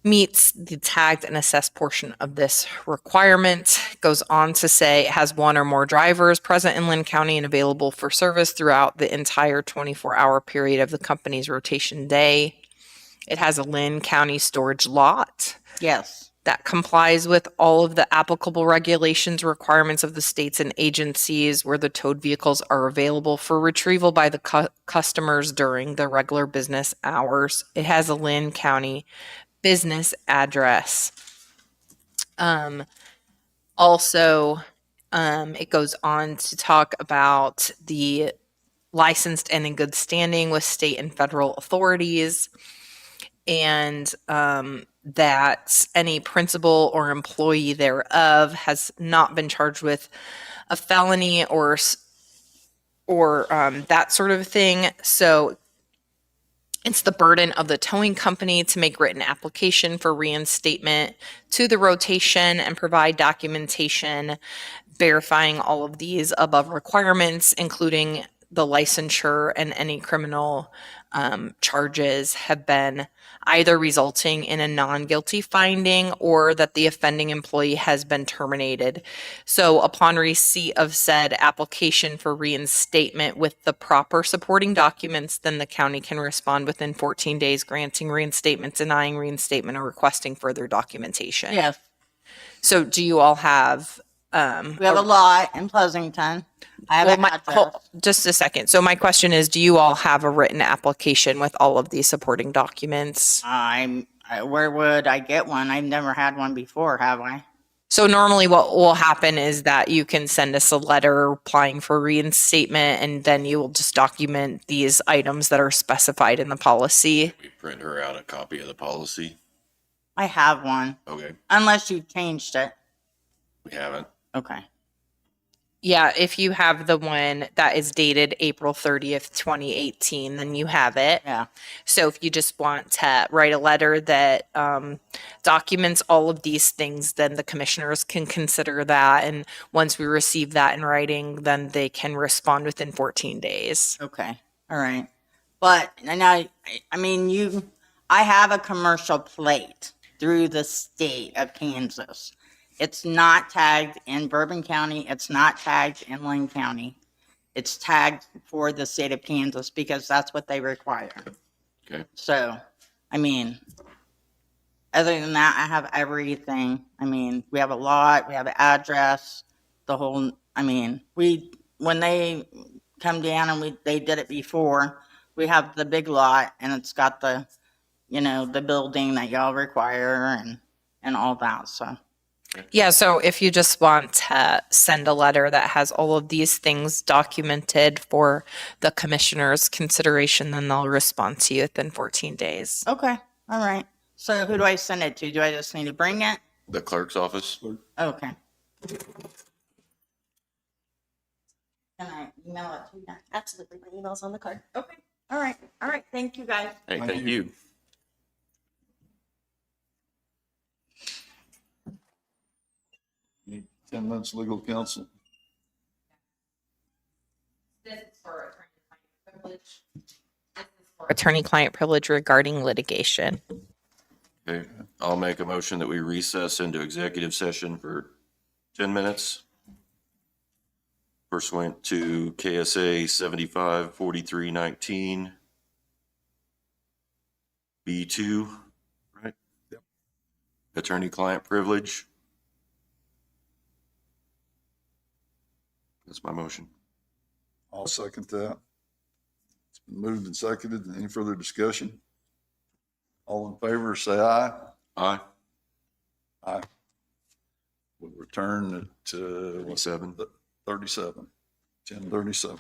meets the tagged and assessed portion of this requirement. Goes on to say it has one or more drivers present in Linn County and available for service throughout the entire 24-hour period of the company's rotation day. It has a Linn County storage lot. Yes. That complies with all of the applicable regulations, requirements of the states and agencies where the towed vehicles are available for retrieval by the customers during the regular business hours. It has a Linn County business address. Also, it goes on to talk about the licensed and in good standing with state and federal authorities, and that any principal or employee thereof has not been charged with a felony or that sort of thing. So it's the burden of the towing company to make written application for reinstatement to the rotation and provide documentation verifying all of these above requirements, including the licensure and any criminal charges have been either resulting in a non-guilty finding or that the offending employee has been terminated. So upon receipt of said application for reinstatement with the proper supporting documents, then the county can respond within 14 days granting reinstatement, denying reinstatement, or requesting further documentation. Yes. So do you all have We have a lot in Pleasanton. I have an address. just a second. So my question is, do you all have a written application with all of these supporting documents? Where would I get one? I've never had one before, have I? So normally what will happen is that you can send us a letter applying for reinstatement, and then you will just document these items that are specified in the policy. We print her out a copy of the policy. I have one, Okay, unless you changed it. we haven't. Okay. Yeah, if you have the one that is dated April 30th, 2018, then you have it. Yeah. So if you just want to write a letter that documents all of these things, then the commissioners can consider that. And once we receive that in writing, then they can respond within 14 days. Okay. All right. But and I mean, I have a commercial plate through the state of Kansas. It's not tagged in Bourbon County. It's not tagged in Linn County. it's tagged for the state of Kansas because that's what they require. Okay. So, I mean, other than that, I have everything. I mean, we have a lot, we have an address, the whole, I mean, when they come down and they did it before, we have the big lot and it's got the, the building that y'all require and all that, so. Yeah, so if you just want to send a letter that has all of these things documented for the commissioner's consideration, then they'll respond to you within 14 days. Okay, all right. So who do I send it to? Do I just need to bring it? The clerk's office. Okay. Can I email it to you? Absolutely. My email's on the card. Okay, all right, thank you guys. Hey, thank you. Need 10 minutes legal counsel. This is for attorney-client privilege. This is for attorney-client privilege regarding litigation. Okay, I'll make a motion that we recess into executive session for 10 minutes pursuant to KSA 754319 B2, right? Yep. Attorney-client privilege. That's my motion. I'll second that. It's been moved and seconded. Any further discussion? All in favor, say aye. Aye. Aye. We'll return at 37. 37, 10:37.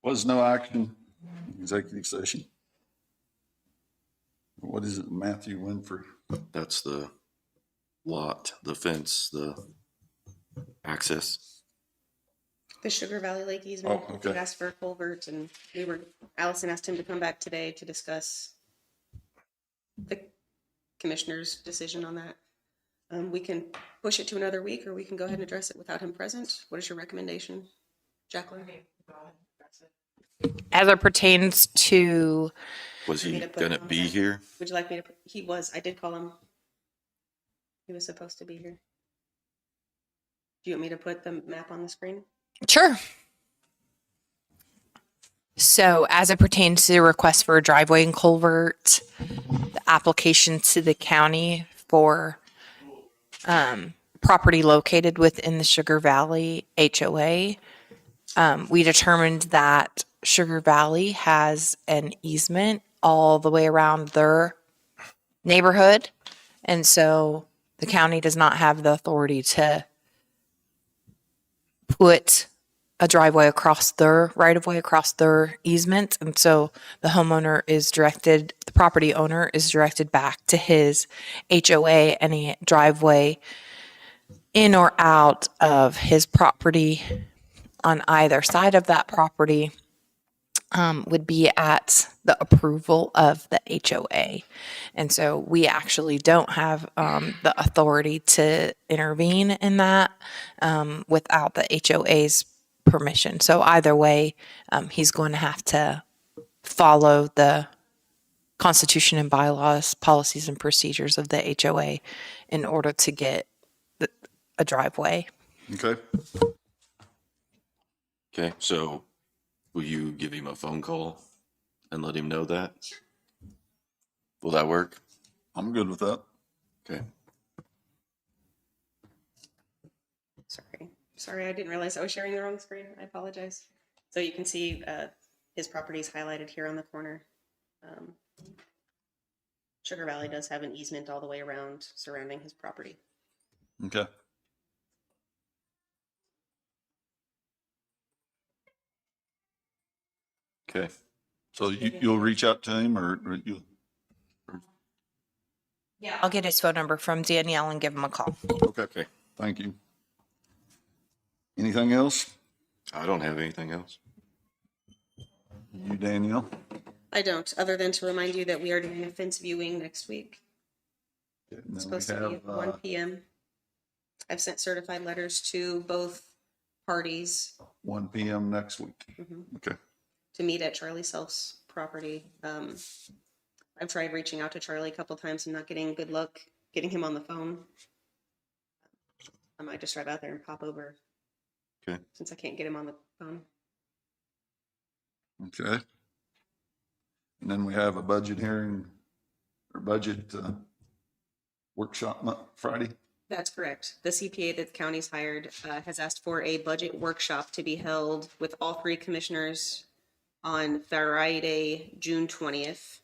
Was no action, executive session. What is it, Matthew Winfrey? That's the lot, the fence, the access. The Sugar Valley Lake easement. Oh, okay. He asked for a culvert, and Allison asked him to come back today to discuss the commissioner's decision on that. We can push it to another week, or we can go ahead and address it without him present. What is your recommendation, Jacqueline? As it pertains to, Was he Me to put gonna it on be there. here? Would you like me to? He was. I did call him. He was supposed to be here. Do you want me to put the map on the screen? sure. So as it pertains to the request for a driveway and culvert, the application to the county for property located within the Sugar Valley HOA, we determined that Sugar Valley has an easement all the way around their neighborhood. And so the county does not have the authority to put a driveway across their right of way, across their easement. And so the the property owner is directed back to his HOA. Any driveway in or out of his property on either side of that property would be at the approval of the HOA. And so we actually don't have the authority to intervene in that without the HOA's permission. So either way, he's going to have to follow the Constitution and bylaws, policies and procedures of the HOA in order to get a driveway. Okay. Okay, so will you give him a phone call and let him know that? Will that work? I'm good with that. Okay. Sorry, I didn't realize I was sharing the wrong screen. I apologize. So you can see his property is highlighted here on the corner. Sugar Valley does have an easement all the way around surrounding his property. Okay. Okay. So you'll reach out to him or you? Yeah. I'll get his phone number from Danielle and give him a call. Okay. Thank you. Anything else? I don't have anything else. You, Danielle? I don't, other than to remind you that we are doing a fence viewing next week. And then It's we supposed to be at 1 p.m. I've sent certified letters to both parties 1 p.m. next week. Okay. to meet at Charlie Self's property. I've tried reaching out to Charlie a couple times and not getting good luck getting him on the phone. I might just drive out there and pop over. Okay. Since I can't get him on the phone. Okay. And then we have a budget hearing or budget workshop Friday. That's correct. The CPA that the county's hired has asked for a budget workshop to be held with all three commissioners on Friday, June 20th.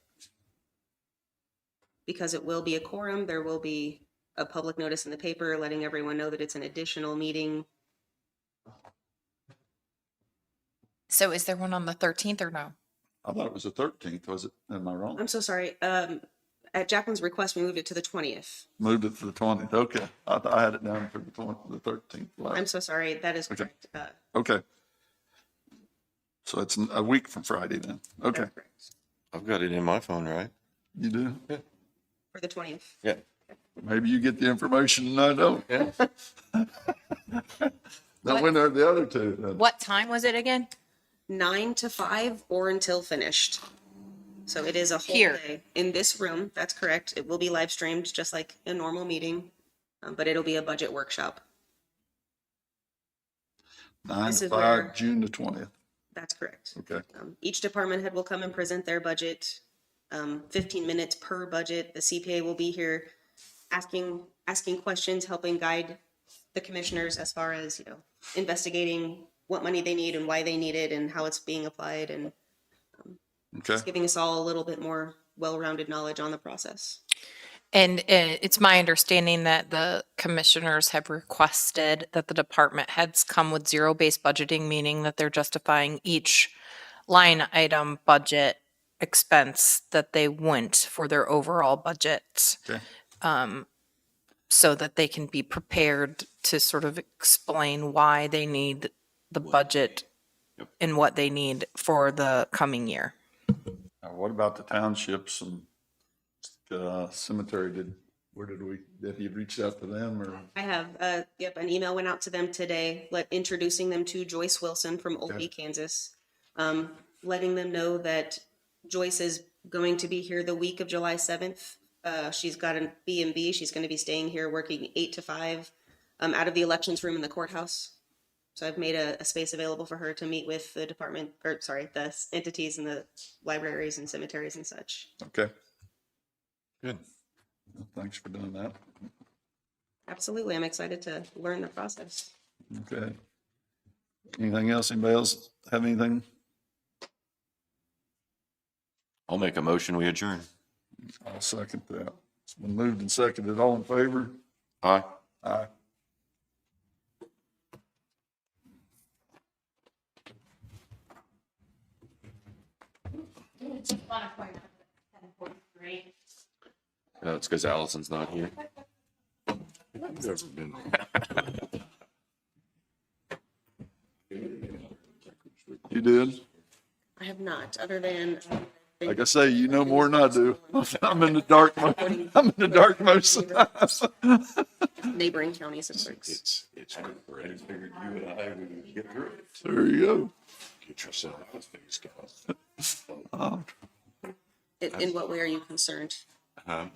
Because it will be a quorum, there will be a public notice in the paper letting everyone know that it's an additional meeting. So is there one on the 13th or no? I thought it was the 13th. Was it? Am I wrong? I'm so sorry. At Jacqueline's request, we moved it to the 20th. Moved it to the 20th. Okay. I had it down for the 13th. I'm so sorry. That is Okay. correct. Okay. So it's a week from Friday then. Okay. That's correct. I've got it in my phone, right? You do? For the 20th. Yeah. Maybe you get the information and I don't. Yeah. Now when are the other two then? What time was it again? 9 to 5 or until finished. So it is a whole Here. day in this room. That's correct. It will be live streamed just like a normal meeting, but it'll be a budget workshop. 9 This to is 5, where- June the 20th. That's correct. Okay. Each department head will come and present their budget, 15 minutes per budget. The CPA will be here asking questions, helping guide the commissioners as far as, investigating what money they need and why they need it and how it's being applied, and Okay. just giving us all a little bit more well-rounded knowledge on the process. And it's my understanding that the commissioners have requested that the department heads come with zero-based budgeting, meaning that they're justifying each line item budget expense that they want for their overall budget. Okay. So that they can be prepared to sort of explain why they need the budget and what they need for the coming year. What about the townships and cemetery? Have you reached out to them or? I have, yep, an email went out to them today, introducing them to Joyce Wilson from Olney, Kansas. Letting them know that Joyce is going to be here the week of July 7th. She's got a B&B. She's going to be staying here working 8 to 5 out of the elections room in the courthouse. So I've made a space available for her to meet with the the entities and the libraries and cemeteries and such. Okay. Good. Well, thanks for doing that. Absolutely. I'm excited to learn the process. Okay. Anything else? Anybody else have anything? I'll make a motion, we adjourn. I'll second that. It's been moved and seconded. All in favor? Aye. Aye. It's because Allison's not here. You've never been. You did? I have not, other than. Like I say, you know more than I do. I'm in the dark. I'm in the dark most of the time. Neighboring counties of Berks. It's good for I it. figured you and I would get through it. There There you go. Get yourself a face down. In what way are you concerned?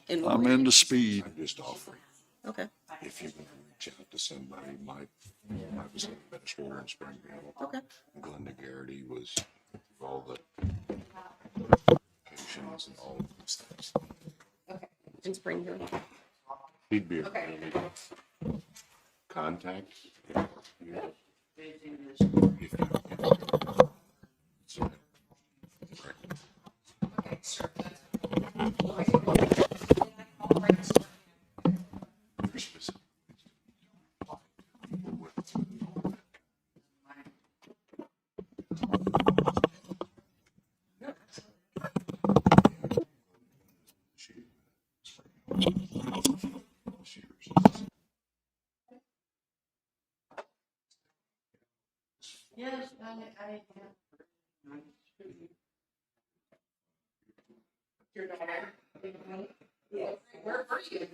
In what I'm way? into speed. I'm just offering, Okay, if you want to reach out to somebody, I was an administrator in Springfield. okay. Glenda Garrity was all the patients and all of these things. In Springfield. He'd be a really good contact. Yes, your daughter. Where are you?